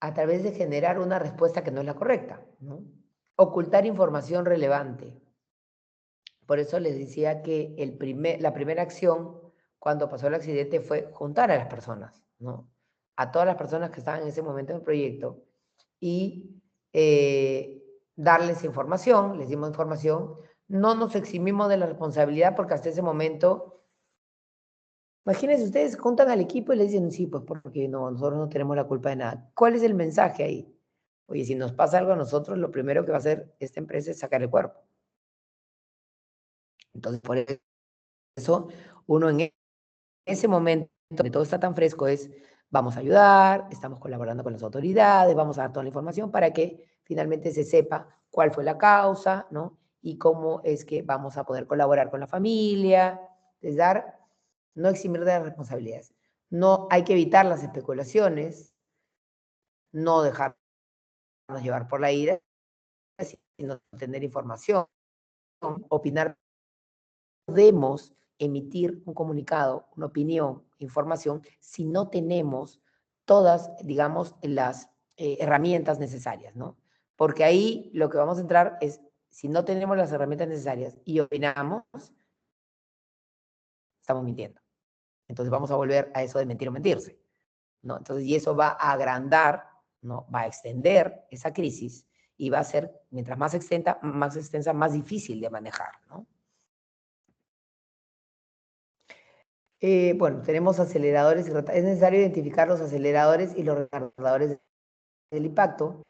a través de generar una respuesta que no es la correcta, ¿no? Ocultar información relevante. Por eso les decía que la primera acción cuando pasó el accidente fue juntar a las personas, ¿no? A todas las personas que estaban en ese momento en el proyecto y darles información, les dimos información, no nos eximimos de la responsabilidad porque hasta ese momento, imagínense ustedes, juntan al equipo y le dicen, sí, pues porque no, nosotros no tenemos la culpa de nada. ¿Cuál es el mensaje ahí? Oye, si nos pasa algo a nosotros, lo primero que va a hacer esta empresa es sacar el cuerpo. Entonces, por eso, uno en ese momento, donde todo está tan fresco, es, vamos a ayudar, estamos colaborando con las autoridades, vamos a dar toda la información para que finalmente se sepa cuál fue la causa, ¿no? Y cómo es que vamos a poder colaborar con la familia, es dar, no eximir de las responsabilidades. No hay que evitar las especulaciones, no dejarnos llevar por la ira, sino tener información, opinar. Podemos emitir un comunicado, una opinión, información, si no tenemos todas, digamos, las herramientas necesarias, ¿no? Porque ahí lo que vamos a entrar es, si no tenemos las herramientas necesarias y opinamos, estamos mintiendo. Entonces vamos a volver a eso de mentir o mentirse, ¿no? Entonces, y eso va a agrandar, ¿no? Va a extender esa crisis y va a ser, mientras más extensa, más difícil de manejar, ¿no? Bueno, tenemos aceleradores y es necesario identificar los aceleradores y los retardadores del impacto.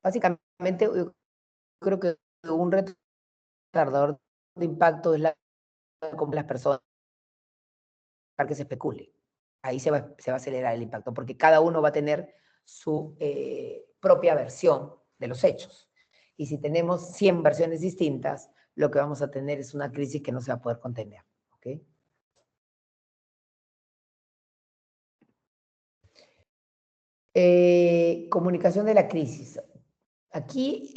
Básicamente, yo creo que un retardador de impacto es como las personas para que se especule. Ahí se va a acelerar el impacto, porque cada uno va a tener su propia versión de los hechos. Y si tenemos 100 versiones distintas, lo que vamos a tener es una crisis que no se va a poder contener. ¿Okay? Comunicación de la crisis. Aquí,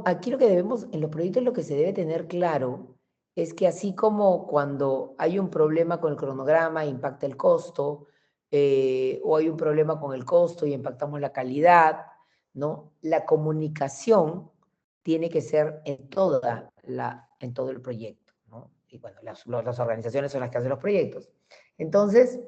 aquí lo que debemos, en los proyectos lo que se debe tener claro es que así como cuando hay un problema con el cronograma, impacta el costo, o hay un problema con el costo y impactamos la calidad, ¿no? La comunicación tiene que ser en todo el proyecto, ¿no? Y bueno, las organizaciones son las que hacen los proyectos. Entonces,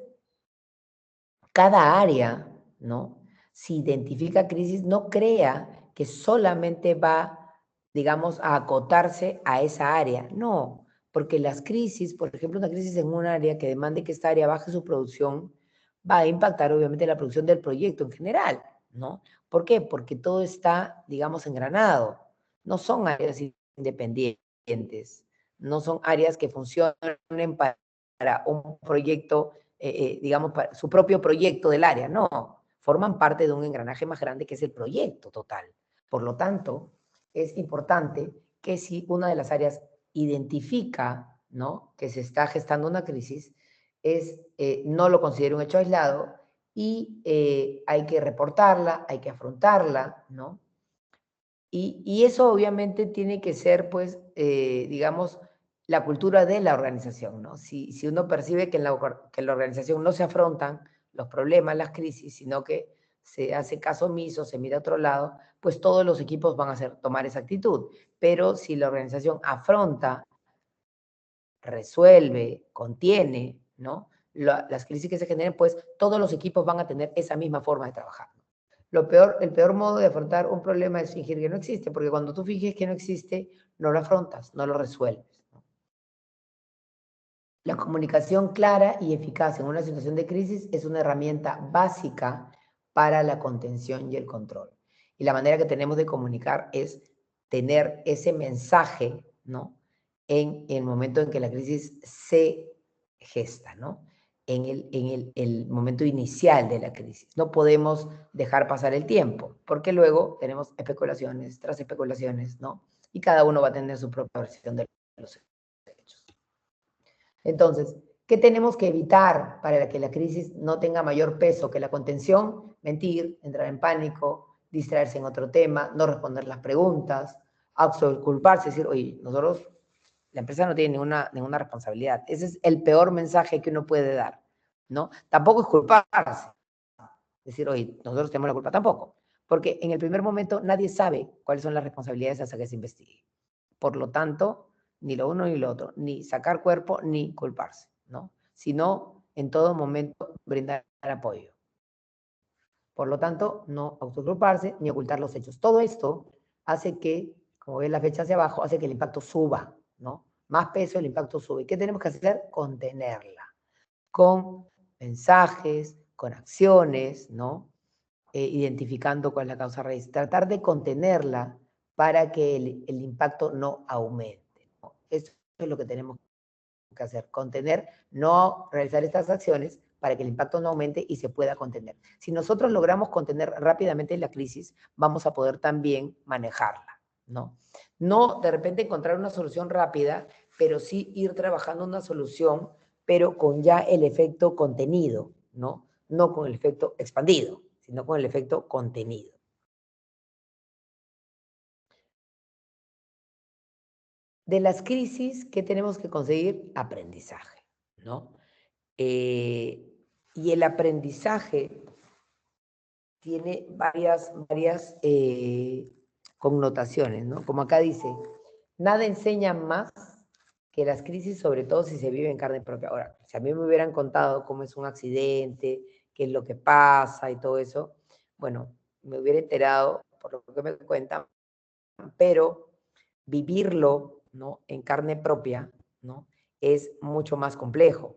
cada área, ¿no? Si identifica crisis, no crea que solamente va, digamos, a acotarse a esa área. No, porque las crisis, por ejemplo, una crisis en un área que demande que esta área baje su producción, va a impactar obviamente la producción del proyecto en general, ¿no? ¿Por qué? Porque todo está, digamos, engranado. No son áreas independientes, no son áreas que funcionen para un proyecto, digamos, para su propio proyecto del área, no, forman parte de un engranaje más grande que es el proyecto total. Por lo tanto, es importante que si una de las áreas identifica, ¿no?, que se está gestando una crisis, no lo considere un hecho aislado y hay que reportarla, hay que afrontarla, ¿no? Y eso obviamente tiene que ser, pues, digamos, la cultura de la organización, ¿no? Si uno percibe que en la organización no se afrontan los problemas, las crisis, sino que se hace caso omiso, se mira a otro lado, pues todos los equipos van a tomar esa actitud. Pero si la organización afronta, resuelve, contiene, ¿no?, las crisis que se generen, pues todos los equipos van a tener esa misma forma de trabajar. El peor modo de afrontar un problema es fingir que no existe, porque cuando tú finges que no existe, no lo afrontas, no lo resuelves, ¿no? La comunicación clara y eficaz en una situación de crisis es una herramienta básica para la contención y el control. Y la manera que tenemos de comunicar es tener ese mensaje, ¿no?, en el momento en que la crisis se gesta, ¿no?, en el momento inicial de la crisis. No podemos dejar pasar el tiempo, porque luego tenemos especulaciones tras especulaciones, ¿no? Y cada uno va a tener su propia versión de los hechos. Entonces, ¿qué tenemos que evitar para que la crisis no tenga mayor peso que la contención? Mentir, entrar en pánico, distraerse en otro tema, no responder las preguntas, autoculparse, decir, oye, nosotros, la empresa no tiene ninguna responsabilidad. Ese es el peor mensaje que uno puede dar, ¿no? Tampoco es culparse. Decir, oye, nosotros tenemos la culpa, tampoco. Porque en el primer momento nadie sabe cuáles son las responsabilidades hasta que se investigue. Por lo tanto, ni lo uno ni lo otro, ni sacar cuerpo ni culparse, ¿no? Sino en todo momento brindar apoyo. Por lo tanto, no autoculparse ni ocultar los hechos. Todo esto hace que, como ven la flecha hacia abajo, hace que el impacto suba, ¿no? Más peso, el impacto sube. ¿Y qué tenemos que hacer? Contenerla. Con mensajes, con acciones, ¿no? Identificando cuál es la causa raíz. Tratar de contenerla para que el impacto no aumente, ¿no? Eso es lo que tenemos que hacer. Contener, no realizar estas acciones para que el impacto no aumente y se pueda contener. Si nosotros logramos contener rápidamente la crisis, vamos a poder también manejarla, ¿no? No de repente encontrar una solución rápida, pero sí ir trabajando una solución, pero con ya el efecto contenido, ¿no? No con el efecto expandido, sino con el efecto contenido. De las crisis, ¿qué tenemos que conseguir? Aprendizaje, ¿no? Y el aprendizaje tiene varias connotaciones, ¿no? Como acá dice, nada enseña más que las crisis, sobre todo si se vive en carne propia. Ahora, si a mí me hubieran contado cómo es un accidente, qué es lo que pasa y todo eso, bueno, me hubiera enterado por lo que me cuentan, pero vivirlo, ¿no?, en carne propia, ¿no?, es mucho más complejo.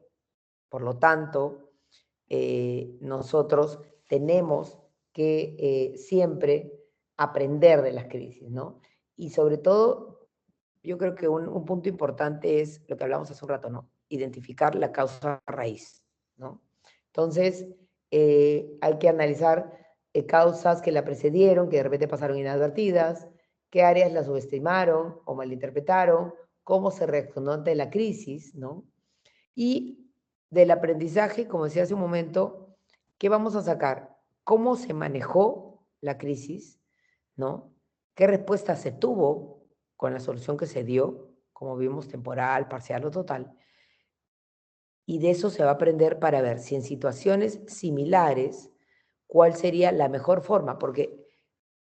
Por lo tanto, nosotros tenemos que siempre aprender de las crisis, ¿no? Y sobre todo, yo creo que un punto importante es lo que hablamos hace un rato, ¿no? Identificar la causa raíz, ¿no? Entonces, hay que analizar causas que la precedieron, que de repente pasaron inadvertidas, qué áreas la subestimaron o malinterpretaron, cómo se reaccionó ante la crisis, ¿no? Y del aprendizaje, como decía hace un momento, ¿qué vamos a sacar? ¿Cómo se manejó la crisis? ¿No? ¿Qué respuesta se tuvo con la solución que se dio? Como vimos, temporal, parcial o total. Y de eso se va a aprender para ver si en situaciones similares, cuál sería la mejor forma, porque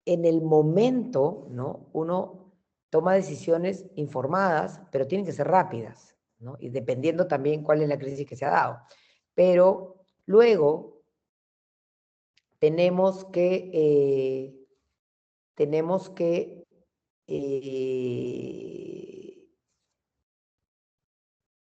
en el momento, ¿no?, uno toma decisiones informadas, pero tienen que ser rápidas, ¿no? Y dependiendo también cuál es la crisis que se ha dado. Pero luego tenemos que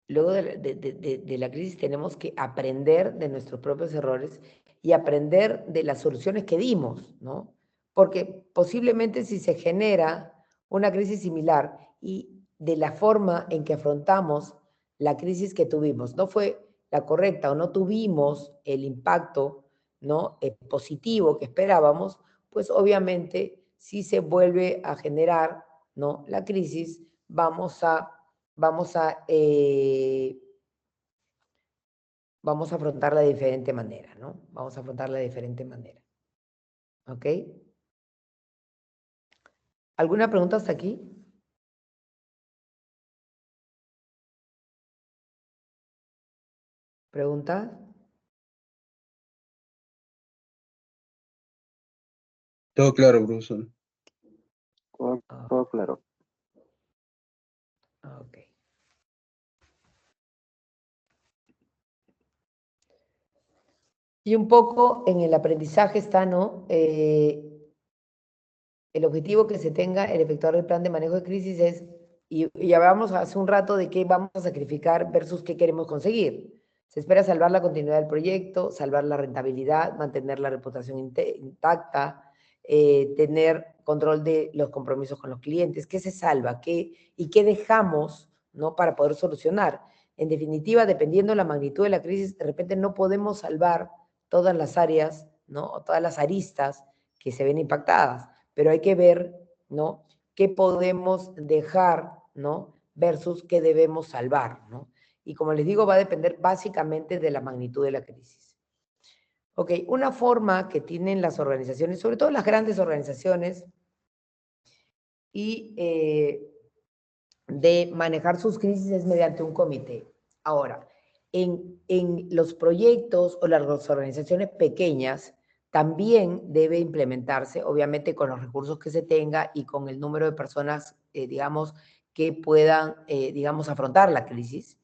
luego de la crisis tenemos que aprender de nuestros propios errores y aprender de las soluciones que dimos, ¿no? Porque posiblemente si se genera una crisis similar y de la forma en que afrontamos la crisis que tuvimos no fue la correcta o no tuvimos el impacto, ¿no? Positivo que esperábamos, pues obviamente si se vuelve a generar, ¿no? La crisis, vamos a afrontarla de diferente manera, ¿no? Vamos a afrontarla de diferente manera. ¿Ok? ¿Alguna pregunta hasta aquí? ¿Preguntas? Todo claro, profesor. Todo claro. Ok. Y un poco en el aprendizaje está, ¿no? El objetivo que se tenga el efectuar el plan de manejo de crisis es, y hablamos hace un rato de qué vamos a sacrificar versus qué queremos conseguir. Se espera salvar la continuidad del proyecto, salvar la rentabilidad, mantener la reputación intacta, tener control de los compromisos con los clientes. ¿Qué se salva? ¿Y qué dejamos, ¿no? Para poder solucionar? En definitiva, dependiendo de la magnitud de la crisis, de repente no podemos salvar todas las áreas, ¿no? O todas las aristas que se ven impactadas, pero hay que ver, ¿no? ¿Qué podemos dejar, ¿no? Versus qué debemos salvar, ¿no? Y como les digo, va a depender básicamente de la magnitud de la crisis. Ok, una forma que tienen las organizaciones, sobre todo las grandes organizaciones, y de manejar sus crisis es mediante un comité. Ahora, en los proyectos o las organizaciones pequeñas, también debe implementarse, obviamente con los recursos que se tenga y con el número de personas, digamos, que puedan, digamos, afrontar la crisis.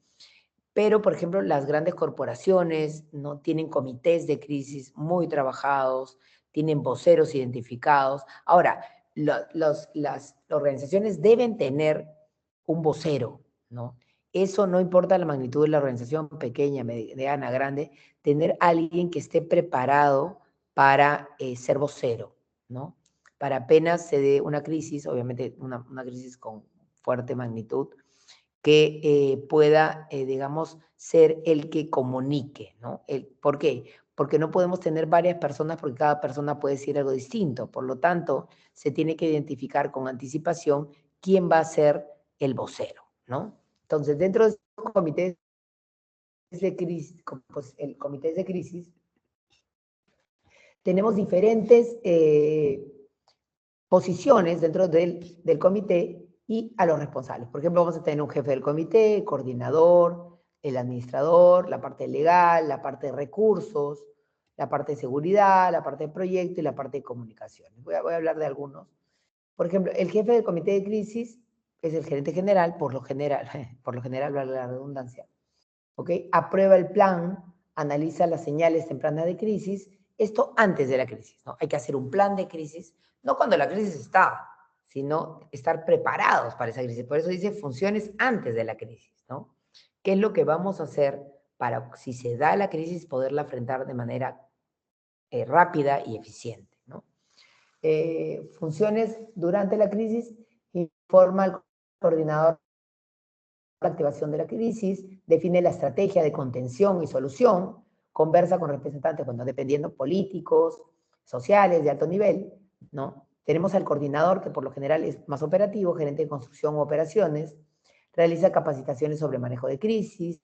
Pero, por ejemplo, las grandes corporaciones no tienen comités de crisis muy trabajados, tienen voceros identificados. Ahora, las organizaciones deben tener un vocero, ¿no? Eso no importa la magnitud de la organización, pequeña, mediana, grande, tener alguien que esté preparado para ser vocero, ¿no? Para apenas se dé una crisis, obviamente una crisis con fuerte magnitud, que pueda, digamos, ser el que comunique, ¿no? ¿Por qué? Porque no podemos tener varias personas porque cada persona puede decir algo distinto. Por lo tanto, se tiene que identificar con anticipación quién va a ser el vocero, ¿no? Entonces, dentro de estos comités de crisis, pues, el comité de crisis, tenemos diferentes posiciones dentro del comité y a los responsables. Por ejemplo, vamos a tener un jefe del comité, coordinador, el administrador, la parte legal, la parte de recursos, la parte de seguridad, la parte de proyecto y la parte de comunicaciones. Voy a hablar de algunos. Por ejemplo, el jefe del comité de crisis es el gerente general, por lo general, vale la redundancia, ¿ok? Aprueba el plan, analiza las señales tempranas de crisis, esto antes de la crisis, ¿no? Hay que hacer un plan de crisis, no cuando la crisis está, sino estar preparados para esa crisis. Por eso dice funciones antes de la crisis, ¿no? ¿Qué es lo que vamos a hacer para, si se da la crisis, poderla enfrentar de manera rápida y eficiente, ¿no? Funciones durante la crisis, informa al coordinador la activación de la crisis, define la estrategia de contención y solución, conversa con representantes, bueno, dependiendo políticos, sociales, de alto nivel, ¿no? Tenemos al coordinador, que por lo general es más operativo, gerente de construcción o operaciones, realiza capacitaciones sobre manejo de crisis,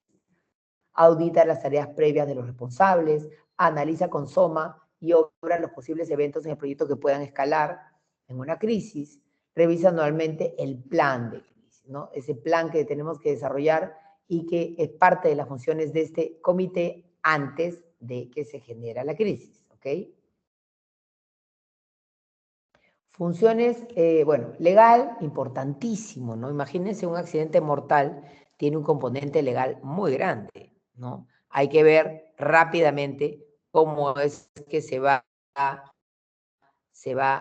audita las tareas previas de los responsables, analiza con SOMA y obra los posibles eventos en el proyecto que puedan escalar en una crisis, revisa anualmente el plan de crisis, ¿no? Ese plan que tenemos que desarrollar y que es parte de las funciones de este comité antes de que se genera la crisis, ¿ok? Funciones, bueno, legal, importantísimo, ¿no? Imagínense un accidente mortal, tiene un componente legal muy grande, ¿no? Hay que ver rápidamente cómo es que se va a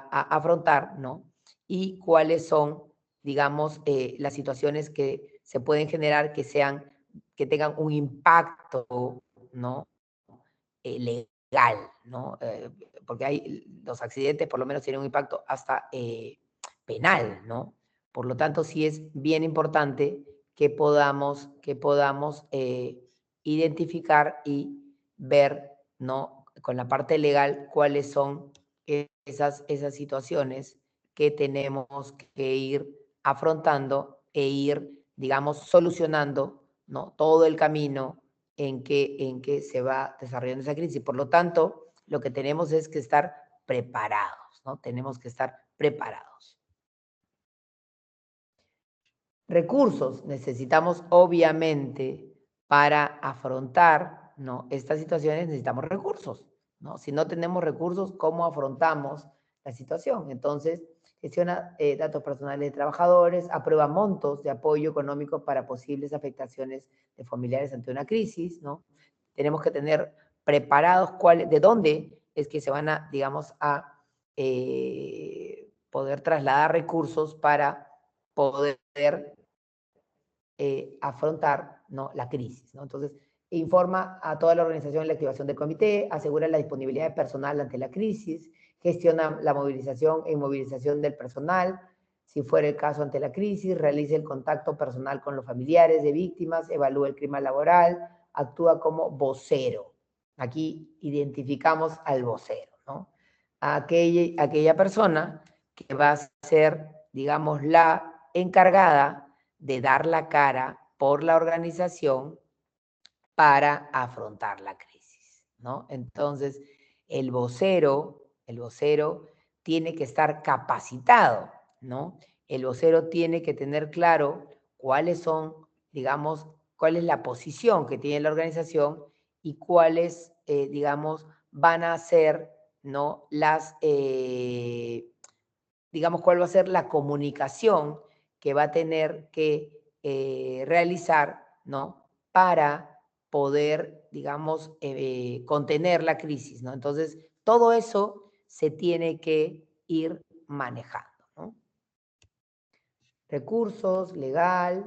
afrontar, ¿no? Y cuáles son, digamos, las situaciones que se pueden generar que tengan un impacto, ¿no? Legal, ¿no? Porque los accidentes por lo menos tienen un impacto hasta penal, ¿no? Por lo tanto, sí es bien importante que podamos identificar y ver, ¿no?, con la parte legal cuáles son esas situaciones que tenemos que ir afrontando e ir, digamos, solucionando, ¿no?, todo el camino en que se va desarrollando esa crisis. Por lo tanto, lo que tenemos es que estar preparados, ¿no? Tenemos que estar preparados. Recursos necesitamos, obviamente, para afrontar, ¿no?, estas situaciones necesitamos recursos, ¿no? Si no tenemos recursos, ¿cómo afrontamos la situación? Entonces, gestiona datos personales de trabajadores, aprueba montos de apoyo económico para posibles afectaciones de familiares ante una crisis, ¿no? Tenemos que tener preparados de dónde es que se van a, digamos, a poder trasladar recursos para poder afrontar, ¿no?, la crisis, ¿no? Entonces, informa a toda la organización la activación del comité, asegura la disponibilidad de personal ante la crisis, gestiona la movilización e inmovilización del personal, si fuera el caso ante la crisis, realiza el contacto personal con los familiares de víctimas, evalúa el clima laboral, actúa como vocero. Aquí identificamos al vocero, ¿no? Aquella persona que va a ser, digamos, la encargada de dar la cara por la organización para afrontar la crisis, ¿no? Entonces, el vocero tiene que estar capacitado, ¿no? El vocero tiene que tener claro cuáles son, digamos, cuál es la posición que tiene la organización y cuáles, digamos, van a ser, ¿no?, digamos, cuál va a ser la comunicación que va a tener que realizar, ¿no?, para poder, digamos, contener la crisis, ¿no? Entonces, todo eso se tiene que ir manejando, ¿no? Recursos, legal,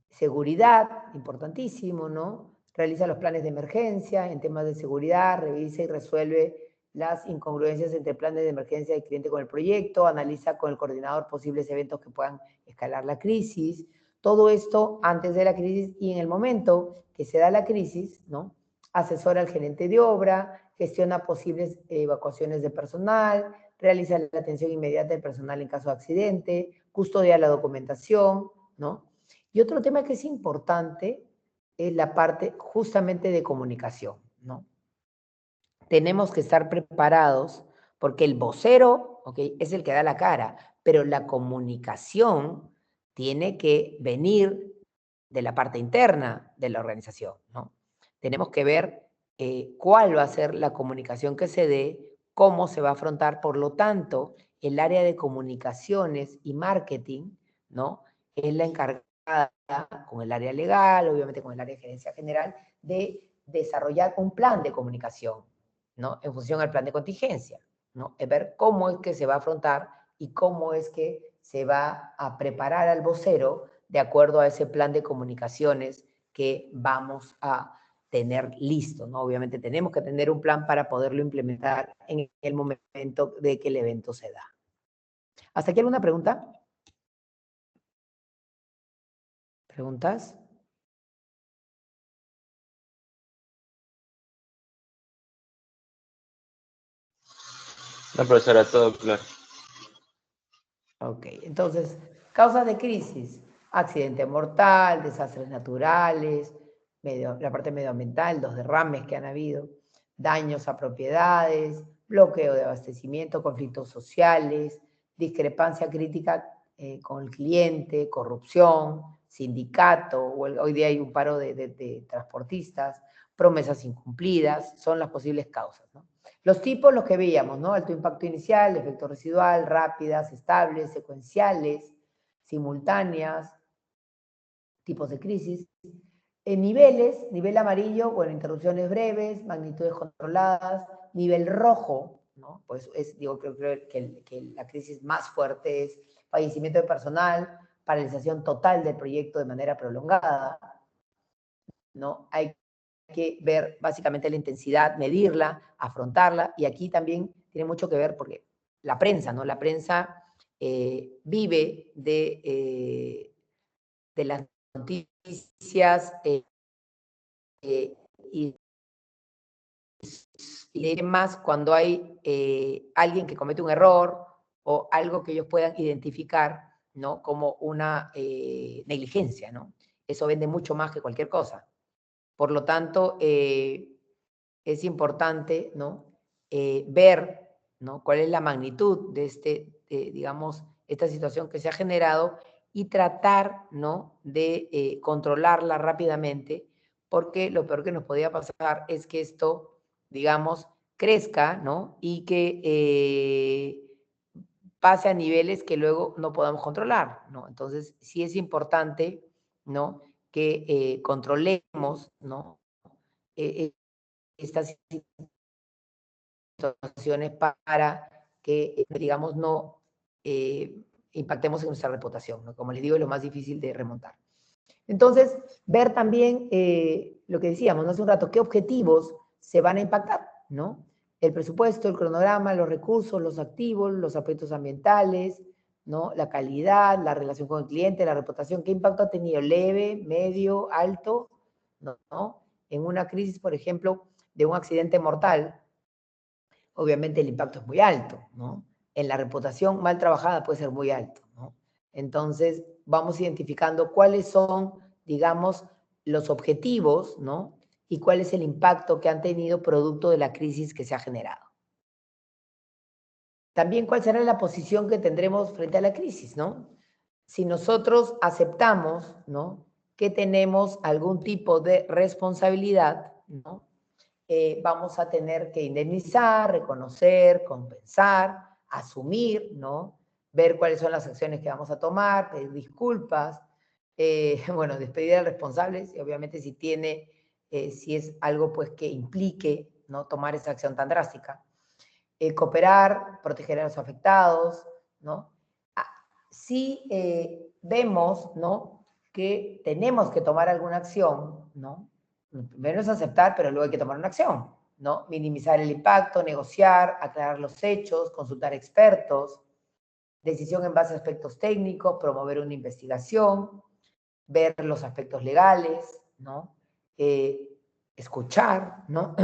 seguridad, importantísimo, ¿no? Realiza los planes de emergencia en temas de seguridad, revisa y resuelve las incongruencias entre planes de emergencia del cliente con el proyecto, analiza con el coordinador posibles eventos que puedan escalar la crisis. Todo esto antes de la crisis y en el momento que se da la crisis, ¿no?, asesora al gerente de obra, gestiona posibles evacuaciones de personal, realiza la atención inmediata del personal en caso de accidente, custodia la documentación, ¿no? Y otro tema que es importante es la parte justamente de comunicación, ¿no? Tenemos que estar preparados porque el vocero, ¿ok?, es el que da la cara, pero la comunicación tiene que venir de la parte interna de la organización, ¿no? Tenemos que ver cuál va a ser la comunicación que se dé, cómo se va a afrontar. Por lo tanto, el área de comunicaciones y marketing, ¿no?, es la encargada, con el área legal, obviamente con el área de gerencia general, de desarrollar un plan de comunicación, ¿no?, en función al plan de contingencia, ¿no? Es ver cómo es que se va a afrontar y cómo es que se va a preparar al vocero de acuerdo a ese plan de comunicaciones que vamos a tener listo, ¿no? Obviamente tenemos que tener un plan para poderlo implementar en el momento de que el evento se da. ¿Hasta aquí alguna pregunta? ¿Preguntas? No, profesora, todo claro. Ok, entonces, causas de crisis: accidente mortal, desastres naturales, la parte medioambiental, los derrames que han habido, daños a propiedades, bloqueo de abastecimiento, conflictos sociales, discrepancia crítica con el cliente, corrupción, sindicato, hoy día hay un paro de transportistas, promesas incumplidas, son las posibles causas, ¿no? Los tipos, los que veíamos, ¿no? Alto impacto inicial, efecto residual, rápidas, estables, secuenciales, simultáneas, tipos de crisis. En niveles, nivel amarillo, bueno, interrupciones breves, magnitudes controladas. Nivel rojo, ¿no? Pues creo que la crisis más fuerte es fallecimiento de personal, paralización total del proyecto de manera prolongada, ¿no? Hay que ver básicamente la intensidad, medirla, afrontarla, y aquí también tiene mucho que ver porque la prensa, ¿no? La prensa vive de las noticias y más cuando hay alguien que comete un error o algo que ellos puedan identificar, ¿no? Como una negligencia, ¿no? Eso vende mucho más que cualquier cosa. Por lo tanto, es importante, ¿no? Ver, ¿no? Cuál es la magnitud de digamos, esta situación que se ha generado y tratar, ¿no? De controlarla rápidamente, porque lo peor que nos podía pasar es que esto, digamos, crezca, ¿no? Y que pase a niveles que luego no podamos controlar, ¿no? Entonces, sí es importante, ¿no? Que controlemos, ¿no? Estas situaciones para que, digamos, no impactemos en nuestra reputación, ¿no? Como les digo, es lo más difícil de remontar. Entonces, ver también lo que decíamos, ¿no? Hace un rato, qué objetivos se van a impactar, ¿no? El presupuesto, el cronograma, los recursos, los activos, los aspectos ambientales, ¿no? La calidad, la relación con el cliente, la reputación, ¿qué impacto ha tenido? ¿Leve, medio, alto? ¿No? En una crisis, por ejemplo, de un accidente mortal, obviamente el impacto es muy alto, ¿no? En la reputación mal trabajada puede ser muy alto, ¿no? Entonces, vamos identificando cuáles son, digamos, los objetivos, ¿no? Y cuál es el impacto que han tenido producto de la crisis que se ha generado. También, ¿cuál será la posición que tendremos frente a la crisis, ¿no? Si nosotros aceptamos, ¿no? Que tenemos algún tipo de responsabilidad, ¿no? Vamos a tener que indemnizar, reconocer, compensar, asumir, ¿no? Ver cuáles son las acciones que vamos a tomar, pedir disculpas, bueno, despedir al responsable, y obviamente si tiene, si es algo pues que implique, ¿no? Tomar esa acción tan drástica. Cooperar, proteger a los afectados, ¿no? Si vemos, ¿no? Que tenemos que tomar alguna acción, ¿no? Primero es aceptar, pero luego hay que tomar una acción, ¿no? Minimizar el impacto, negociar, aclarar los hechos, consultar expertos, decisión en base a aspectos técnicos, promover una investigación, ver los aspectos legales, ¿no? Escuchar, ¿no?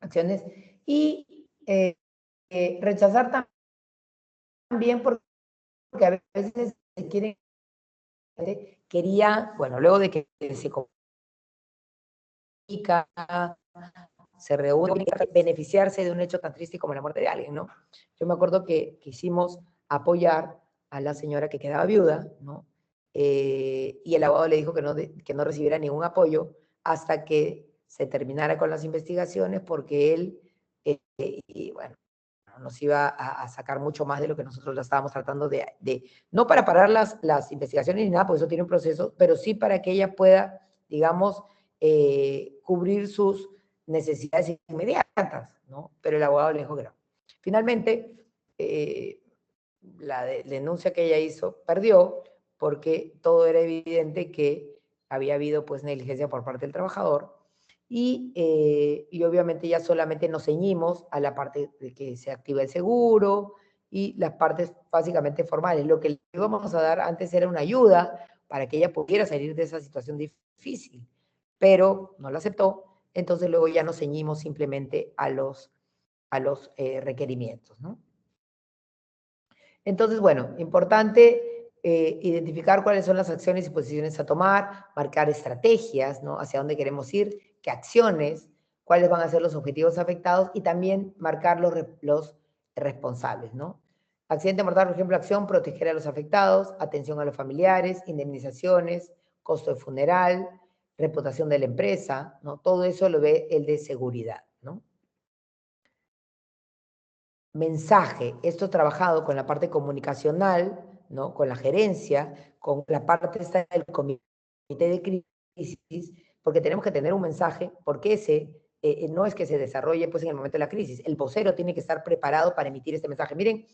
Acciones. Y rechazar también porque a veces se quieren, bueno, luego de que se comunica, se reúne, beneficiarse de un hecho tan triste como la muerte de alguien, ¿no? Yo me acuerdo que quisimos apoyar a la señora que quedaba viuda, ¿no? Y el abogado le dijo que no recibiera ningún apoyo hasta que se terminara con las investigaciones, porque él, y bueno, nos iba a sacar mucho más de lo que nosotros la estábamos tratando no para parar las investigaciones ni nada, porque eso tiene un proceso, pero sí para que ella pueda, digamos, cubrir sus necesidades inmediatas, ¿no? Pero el abogado le dijo que no. Finalmente, la denuncia que ella hizo perdió porque todo era evidente que había habido pues negligencia por parte del trabajador y obviamente ya solamente nos ceñimos a la parte de que se activa el seguro y las partes básicamente formales. Lo que le íbamos a dar antes era una ayuda para que ella pudiera salir de esa situación difícil, pero no la aceptó, entonces luego ya nos ceñimos simplemente a los requerimientos, ¿no? Entonces, bueno, importante identificar cuáles son las acciones y posiciones a tomar, marcar estrategias, ¿no? Hacia dónde queremos ir, qué acciones, cuáles van a ser los objetivos afectados y también marcar los responsables, ¿no? Accidente mortal, por ejemplo, acción, proteger a los afectados, atención a los familiares, indemnizaciones, costo de funeral, reputación de la empresa, ¿no? Todo eso lo ve el de seguridad, ¿no? Mensaje, esto trabajado con la parte comunicacional, ¿no? Con la gerencia, con la parte del comité de crisis, porque tenemos que tener un mensaje, porque no es que se desarrolle pues, en el momento de la crisis, el vocero tiene que estar preparado para emitir este mensaje. Miren,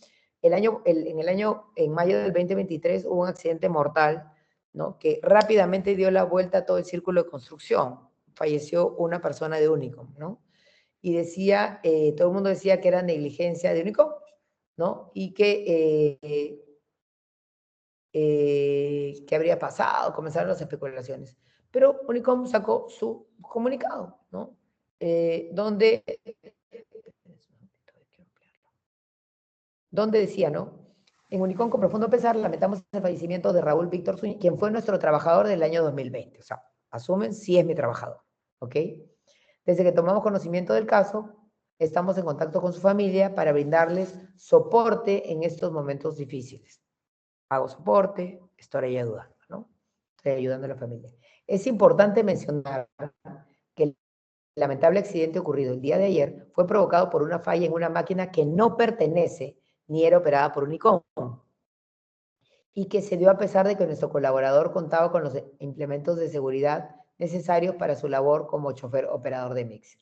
en mayo del 2023 hubo un accidente mortal, ¿no? Que rápidamente dio la vuelta a todo el círculo de construcción, falleció una persona de Unicom, ¿no? Y decía, todo el mundo decía que era negligencia de Unicom, ¿no? Y que ¿Qué habría pasado? Comenzaron las especulaciones. Pero Unicom sacó su comunicado, ¿no? Donde decía, ¿no? En Unicom, con profundo pesar, lamentamos el fallecimiento de Raúl Víctor Zúñiga, quien fue nuestro trabajador del año 2020. O sea, asumen si es mi trabajador, ¿ok? Desde que tomamos conocimiento del caso, estamos en contacto con su familia para brindarles soporte en estos momentos difíciles. Hago soporte, estoy ahí ayudando, ¿no? Estoy ayudando a la familia. Es importante mencionar que el lamentable accidente ocurrido el día de ayer fue provocado por una falla en una máquina que no pertenece ni era operada por Unicom, y que se dio a pesar de que nuestro colaborador contaba con los implementos de seguridad necesarios para su labor como chofer operador de mixer.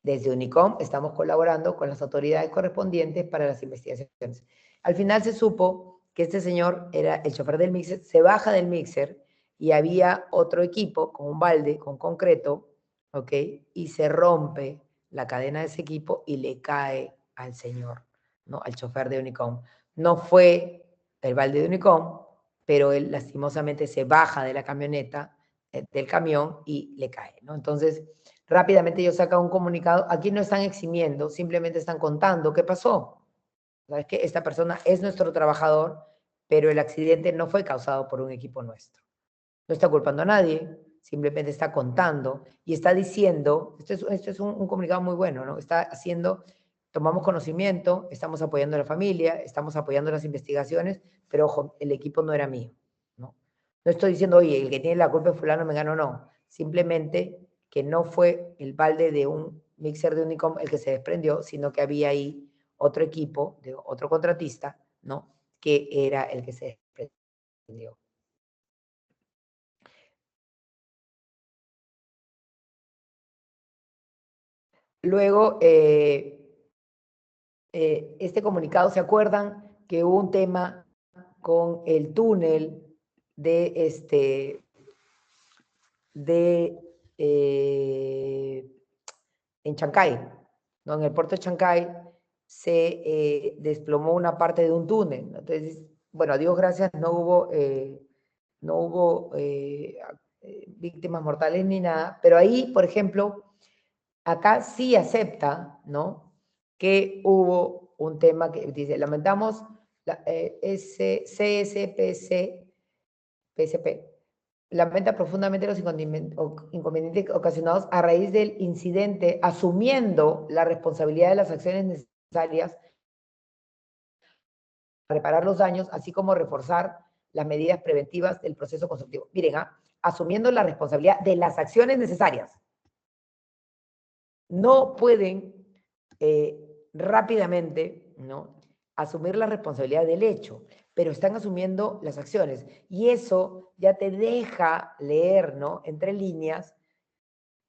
Desde Unicom estamos colaborando con las autoridades correspondientes para las investigaciones. Al final se supo que este señor era el chofer del mixer, se baja del mixer y había otro equipo con un balde, con concreto, ¿ok? Y se rompe la cadena de ese equipo y le cae al señor, ¿no? Al chofer de Unicom. No fue el balde de Unicom, pero él lastimosamente se baja de la camioneta, del camión, y le cae, ¿no? Entonces, rápidamente ellos sacan un comunicado. Aquí no están eximiendo, simplemente están contando qué pasó. ¿Sabes qué? Esta persona es nuestro trabajador, pero el accidente no fue causado por un equipo nuestro. No está culpando a nadie, simplemente está contando y está diciendo, esto es un comunicado muy bueno, ¿no? Está haciendo, tomamos conocimiento, estamos apoyando a la familia, estamos apoyando las investigaciones, pero ojo, el equipo no era mío, ¿no? No estoy diciendo, oye, el que tiene la culpa es fulano, mengano, no. Simplemente que no fue el balde de un mixer de Unicom el que se desprendió, sino que había ahí otro equipo, de otro contratista, ¿no? Que era el que se desprendió. Luego, este comunicado, ¿se acuerdan que hubo un tema con el túnel de en Chancay, ¿no? En el puerto de Chancay se desplomó una parte de un túnel, ¿no? Entonces, bueno, a Dios gracias, no hubo víctimas mortales ni nada, pero ahí, por ejemplo, acá sí acepta, ¿no? Que hubo un tema que dice, lamentamos PSP, lamenta profundamente los inconvenientes ocasionados a raíz del incidente, asumiendo la responsabilidad de las acciones necesarias para reparar los daños, así como reforzar las medidas preventivas del proceso constructivo. Miren, asumiendo la responsabilidad de las acciones necesarias. No pueden rápidamente, ¿no?, asumir la responsabilidad del hecho, pero están asumiendo las acciones. Y eso ya te deja leer, ¿no?, entre líneas,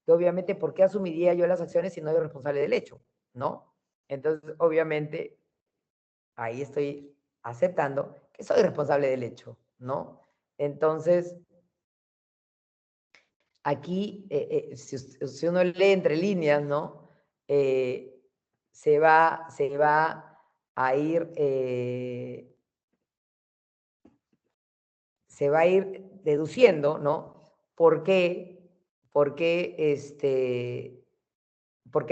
que obviamente, ¿por qué asumiría yo las acciones si no soy responsable del hecho? ¿No? Entonces, obviamente, ahí estoy aceptando que soy responsable del hecho, ¿no? Entonces, aquí, si uno lee entre líneas, ¿no?, se va a ir, deduciendo, ¿no?, por qué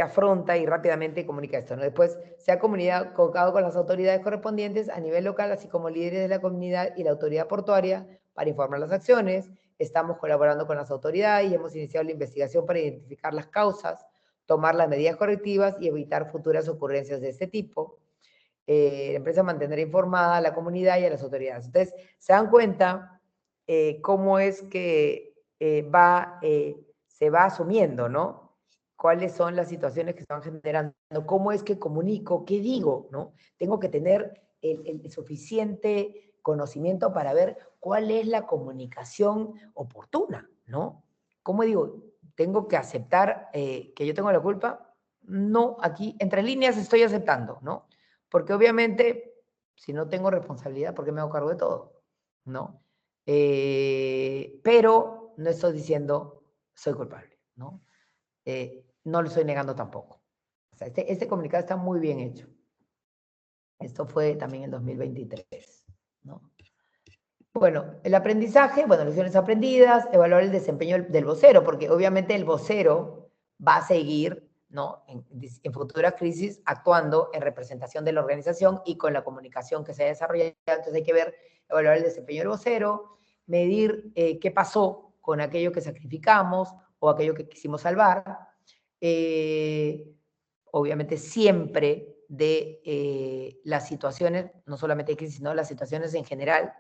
afronta y rápidamente comunica esto, ¿no? Después se ha comunicado con las autoridades correspondientes a nivel local, así como líderes de la comunidad y la autoridad portuaria para informar las acciones. Estamos colaborando con las autoridades y hemos iniciado la investigación para identificar las causas, tomar las medidas correctivas y evitar futuras ocurrencias de este tipo. La empresa mantendrá informada a la comunidad y a las autoridades. Entonces, se dan cuenta cómo es que se va asumiendo, ¿no?, cuáles son las situaciones que se van generando, cómo es que comunico, qué digo, ¿no? Tengo que tener el suficiente conocimiento para ver cuál es la comunicación oportuna, ¿no? ¿Cómo digo? ¿Tengo que aceptar que yo tengo la culpa? No, aquí entre líneas estoy aceptando, ¿no? Porque obviamente, si no tengo responsabilidad, ¿por qué me hago cargo de todo? ¿No? Pero no estoy diciendo soy culpable, ¿no? No lo estoy negando tampoco. O sea, este comunicado está muy bien hecho. Esto fue también en 2023, ¿no? Bueno, el aprendizaje, bueno, lecciones aprendidas, evaluar el desempeño del vocero, porque obviamente el vocero va a seguir, ¿no? En futuras crisis actuando en representación de la organización y con la comunicación que se ha desarrollado. Entonces hay que ver, evaluar el desempeño del vocero, medir qué pasó con aquello que sacrificamos o aquello que quisimos salvar. Obviamente siempre de las situaciones, no solamente de crisis, sino las situaciones en general,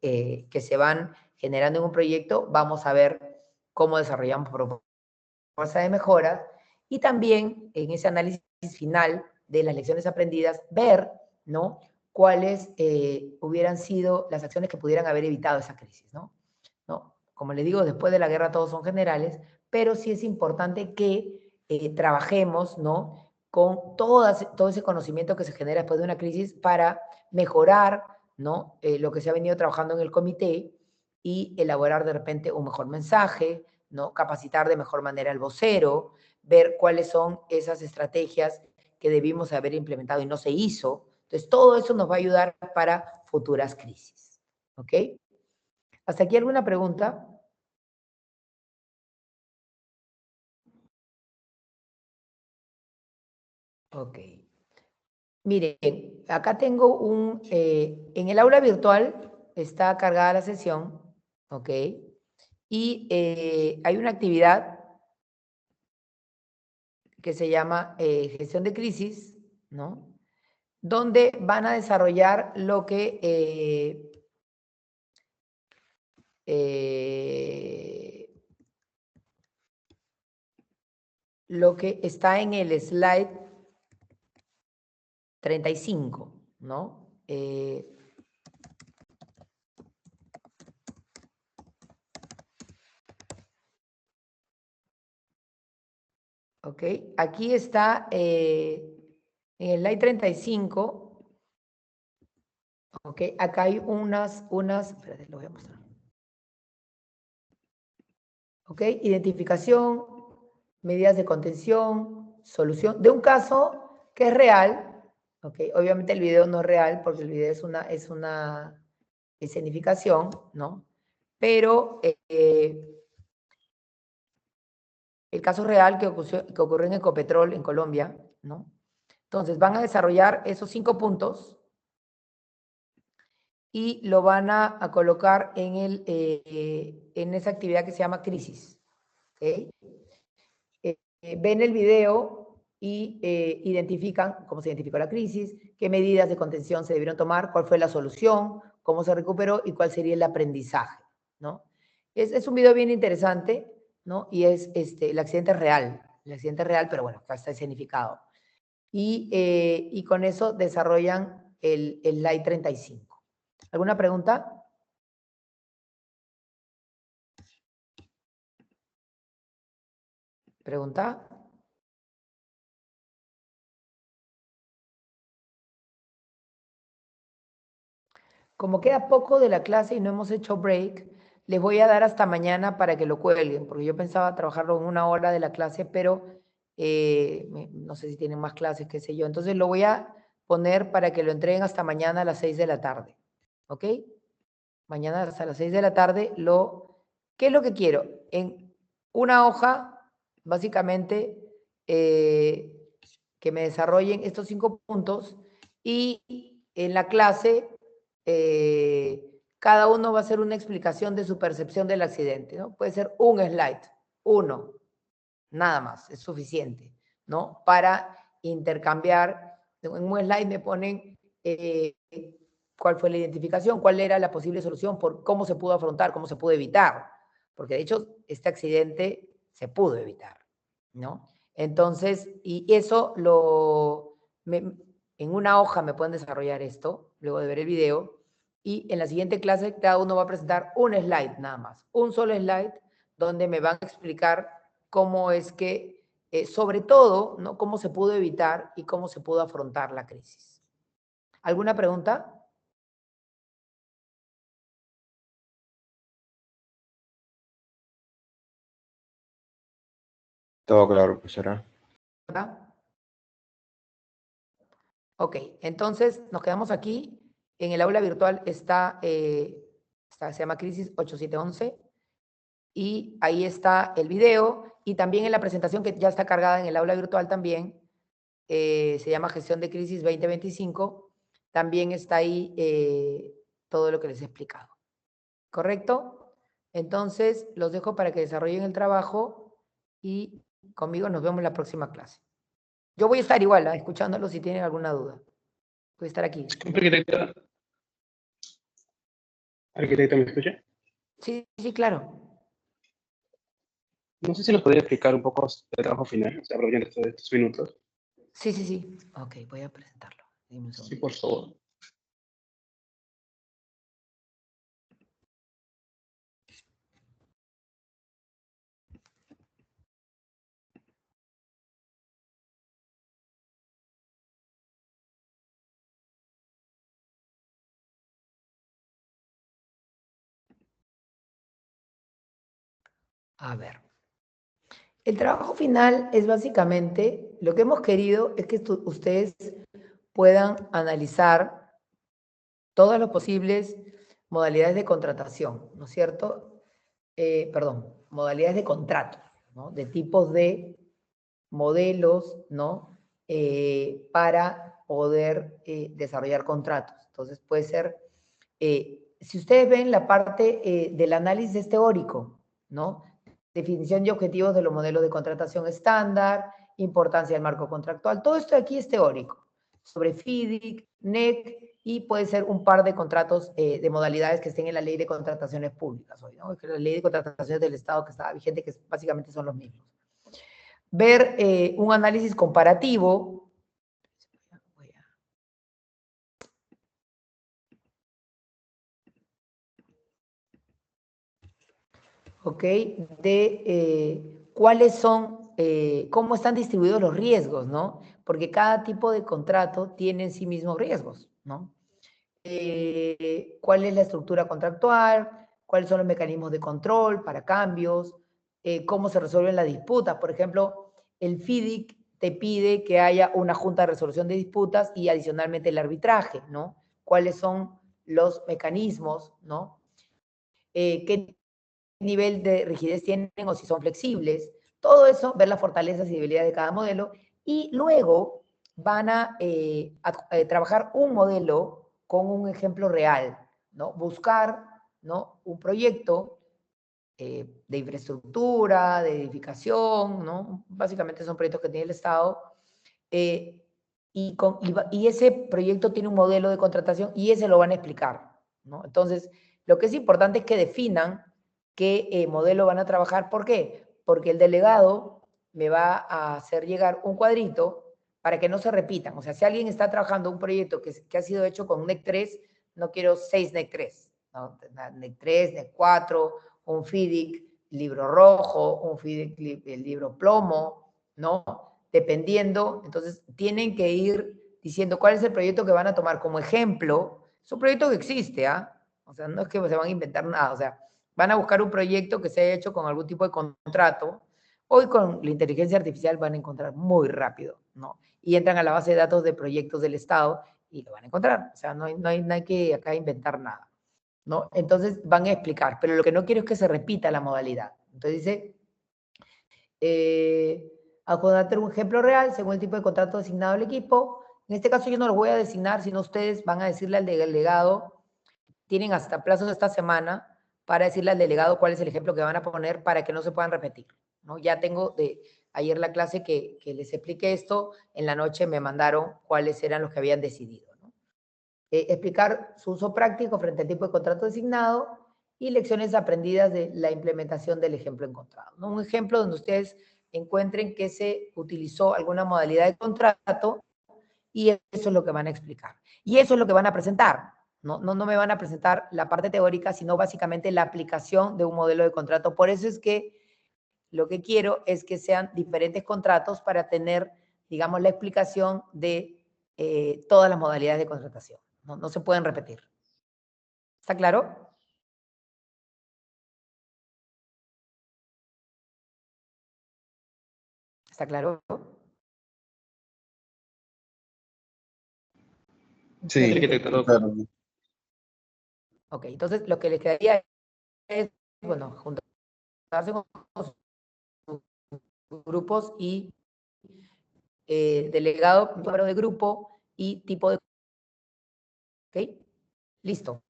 que se van generando en un proyecto, vamos a ver cómo desarrollamos propuestas de mejora y también en ese análisis final de las lecciones aprendidas, ver, ¿no?, cuáles hubieran sido las acciones que pudieran haber evitado esa crisis, ¿no? Como les digo, después de la guerra todos son generales, pero sí es importante que trabajemos, ¿no?, con todo ese conocimiento que se genera después de una crisis para mejorar, ¿no?, lo que se ha venido trabajando en el comité y elaborar de repente un mejor mensaje, ¿no?, capacitar de mejor manera al vocero, ver cuáles son esas estrategias que debimos haber implementado y no se hizo. Entonces, todo eso nos va a ayudar para futuras crisis. ¿Ok? ¿Hasta aquí alguna pregunta? Ok. Miren, acá tengo en el aula virtual está cargada la sesión, ¿ok? Y hay una actividad que se llama gestión de crisis, ¿no? Donde van a desarrollar lo que está en el slide 35, ¿no? Ok, aquí está en el slide 35. Ok, acá hay espérate, lo voy a mostrar. Ok, identificación, medidas de contención, solución, de un caso que es real. Ok, obviamente el video no es real porque el video es una escenificación, ¿no? Pero el caso real que ocurrió en Ecopetrol, en Colombia, ¿no? Entonces, van a desarrollar esos 5 puntos y lo van a colocar en esa actividad que se llama crisis. ¿Okay? Ven el video y identifican cómo se identificó la crisis, qué medidas de contención se debieron tomar, cuál fue la solución, cómo se recuperó y cuál sería el aprendizaje, ¿no? Es un video bien interesante, ¿no? Y el accidente es real, pero bueno, acá está escenificado. Y con eso desarrollan el slide 35. ¿Alguna pregunta? ¿Pregunta? Como queda poco de la clase y no hemos hecho break, les voy a dar hasta mañana para que lo cuelguen, porque yo pensaba trabajarlo en 1 hora de la clase, pero no sé si tienen más clases, qué sé yo. Entonces lo voy a poner para que lo entreguen hasta mañana a las 6 de la tarde. ¿Ok? Mañana hasta las 6 de la tarde ¿qué es lo que quiero? En una hoja, básicamente, que me desarrollen estos 5 puntos y en la clase cada uno va a hacer una explicación de su percepción del accidente, ¿no? Puede ser un slide, uno, nada más, es suficiente, ¿no? Para intercambiar, en un slide me ponen cuál fue la identificación, cuál era la posible solución, por cómo se pudo afrontar, cómo se pudo evitar, porque de hecho este accidente se pudo evitar, ¿no? Entonces, y eso en una hoja me pueden desarrollar esto, luego de ver el video, y en la siguiente clase cada uno va a presentar un slide nada más, un solo slide donde me van a explicar cómo es que, sobre todo, ¿no?, cómo se pudo evitar y cómo se pudo afrontar la crisis. ¿Alguna pregunta? Todo claro, profesora. Ok, entonces nos quedamos aquí En el aula virtual está, se llama Crisis 8711, y ahí está el video, y también en la presentación que ya está cargada en el aula virtual también, se llama Gestión de Crisis 2025, también está ahí todo lo que les he explicado. ¿Correcto? Entonces, los dejo para que desarrollen el trabajo y conmigo nos vemos la próxima clase. Yo voy a estar igual, escuchándolos si tienen alguna duda. Voy a estar aquí. Arquitecta. Arquitecta, ¿me escucha? Sí, sí, claro. No sé si nos podría explicar un poco el trabajo final, o sea, aprovechando estos minutos. Sí, sí, sí. Ok, voy a presentarlo. Dime un segundo. Sí, por favor. A ver. El trabajo final es básicamente, lo que hemos querido es que ustedes puedan analizar todas las posibles modalidades de contratación, ¿no es cierto? Perdón, modalidades de contrato, ¿no? De tipos de modelos, ¿no? Para poder desarrollar contratos. Entonces puede ser, si ustedes ven la parte del análisis teórico, ¿no? Definición y objetivos de los modelos de contratación estándar, importancia del marco contractual, todo esto aquí es teórico, sobre FIDIC, NEC, y puede ser un par de contratos de modalidades que estén en la ley de contrataciones públicas hoy, ¿no? La ley de contrataciones del Estado que está vigente, que básicamente son los mismos. Ver un análisis comparativo. ¿Ok? De cuáles son, cómo están distribuidos los riesgos, ¿no? Porque cada tipo de contrato tiene en sí mismos riesgos, ¿no? ¿Cuál es la estructura contractual? ¿Cuáles son los mecanismos de control para cambios? ¿Cómo se resuelven las disputas? Por ejemplo, el FIDIC te pide que haya una junta de resolución de disputas y adicionalmente el arbitraje, ¿no? ¿Cuáles son los mecanismos, ¿no? ¿Qué nivel de rigidez tienen o si son flexibles? Todo eso, ver las fortalezas y debilidades de cada modelo, y luego van a trabajar un modelo con un ejemplo real, ¿no? Buscar, ¿no? Un proyecto de infraestructura, de edificación, ¿no? Básicamente son proyectos que tiene el Estado, y ese proyecto tiene un modelo de contratación y ese lo van a explicar, ¿no? Entonces, lo que es importante es que definan qué modelo van a trabajar. ¿Por qué? Porque el delegado me va a hacer llegar un cuadrito para que no se repitan. O sea, si alguien está trabajando un proyecto que ha sido hecho con NEC 3, no quiero 6 NEC 3, ¿no? NEC 3, NEC 4, un FIDIC, libro rojo, un FIDIC, el libro plomo, ¿no? Dependiendo, entonces tienen que ir diciendo cuál es el proyecto que van a tomar como ejemplo. Es un proyecto que existe, ¿ah? O sea, no es que se van a inventar nada, o sea, van a buscar un proyecto que se haya hecho con algún tipo de contrato. Hoy con la inteligencia artificial van a encontrar muy rápido, ¿no? Y entran a la base de datos de proyectos del Estado y lo van a encontrar. O sea, no hay que acá inventar nada, ¿no? Entonces van a explicar, pero lo que no quiero es que se repita la modalidad. Entonces dice, adjuntar un ejemplo real según el tipo de contrato designado al equipo. En este caso yo no lo voy a designar, sino ustedes van a decirle al delegado, tienen hasta plazo de esta semana para decirle al delegado cuál es el ejemplo que van a poner para que no se puedan repetir, ¿no? Ya tengo de ayer la clase que les expliqué esto, en la noche me mandaron cuáles eran los que habían decidido, ¿no? Explicar su uso práctico frente al tipo de contrato designado y lecciones aprendidas de la implementación del ejemplo encontrado, ¿no? Un ejemplo donde ustedes encuentren que se utilizó alguna modalidad de contrato y eso es lo que van a explicar. Y eso es lo que van a presentar. No me van a presentar la parte teórica, sino básicamente la aplicación de un modelo de contrato. Por eso es que lo que quiero es que sean diferentes contratos para tener, digamos, la explicación de todas las modalidades de contratación. No se pueden repetir. ¿Está claro? ¿Está claro? Sí, arquitecto, todo claro. Ok, entonces lo que les quedaría es, bueno, juntarse con sus grupos y delegado, número de grupo y tipo de... ¿Ok? Listo.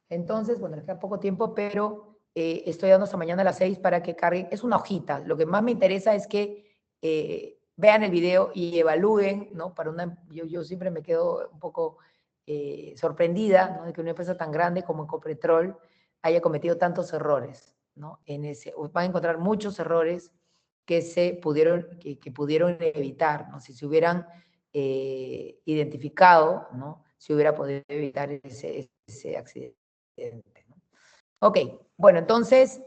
Entonces, bueno, les queda poco tiempo, pero estoy dando hasta mañana a las 6 para que carguen. Es una hojita. Lo que más me interesa es que vean el video y evalúen, ¿no? Yo siempre me quedo un poco sorprendida, ¿no? De que una empresa tan grande como Ecopetrol haya cometido tantos errores, ¿no? Van a encontrar muchos errores que pudieron evitar, ¿no? Si se hubieran identificado, ¿no? Se hubiera podido evitar ese accidente, ¿no? Ok, bueno, entonces,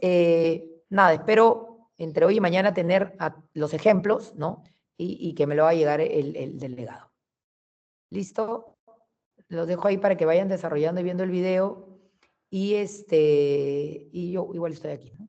nada, espero entre hoy y mañana tener los ejemplos, ¿no? Y que me lo va a llegar el delegado. ¿Listo? Los dejo ahí para que vayan desarrollando y viendo el video. Y yo igual estoy aquí, ¿no?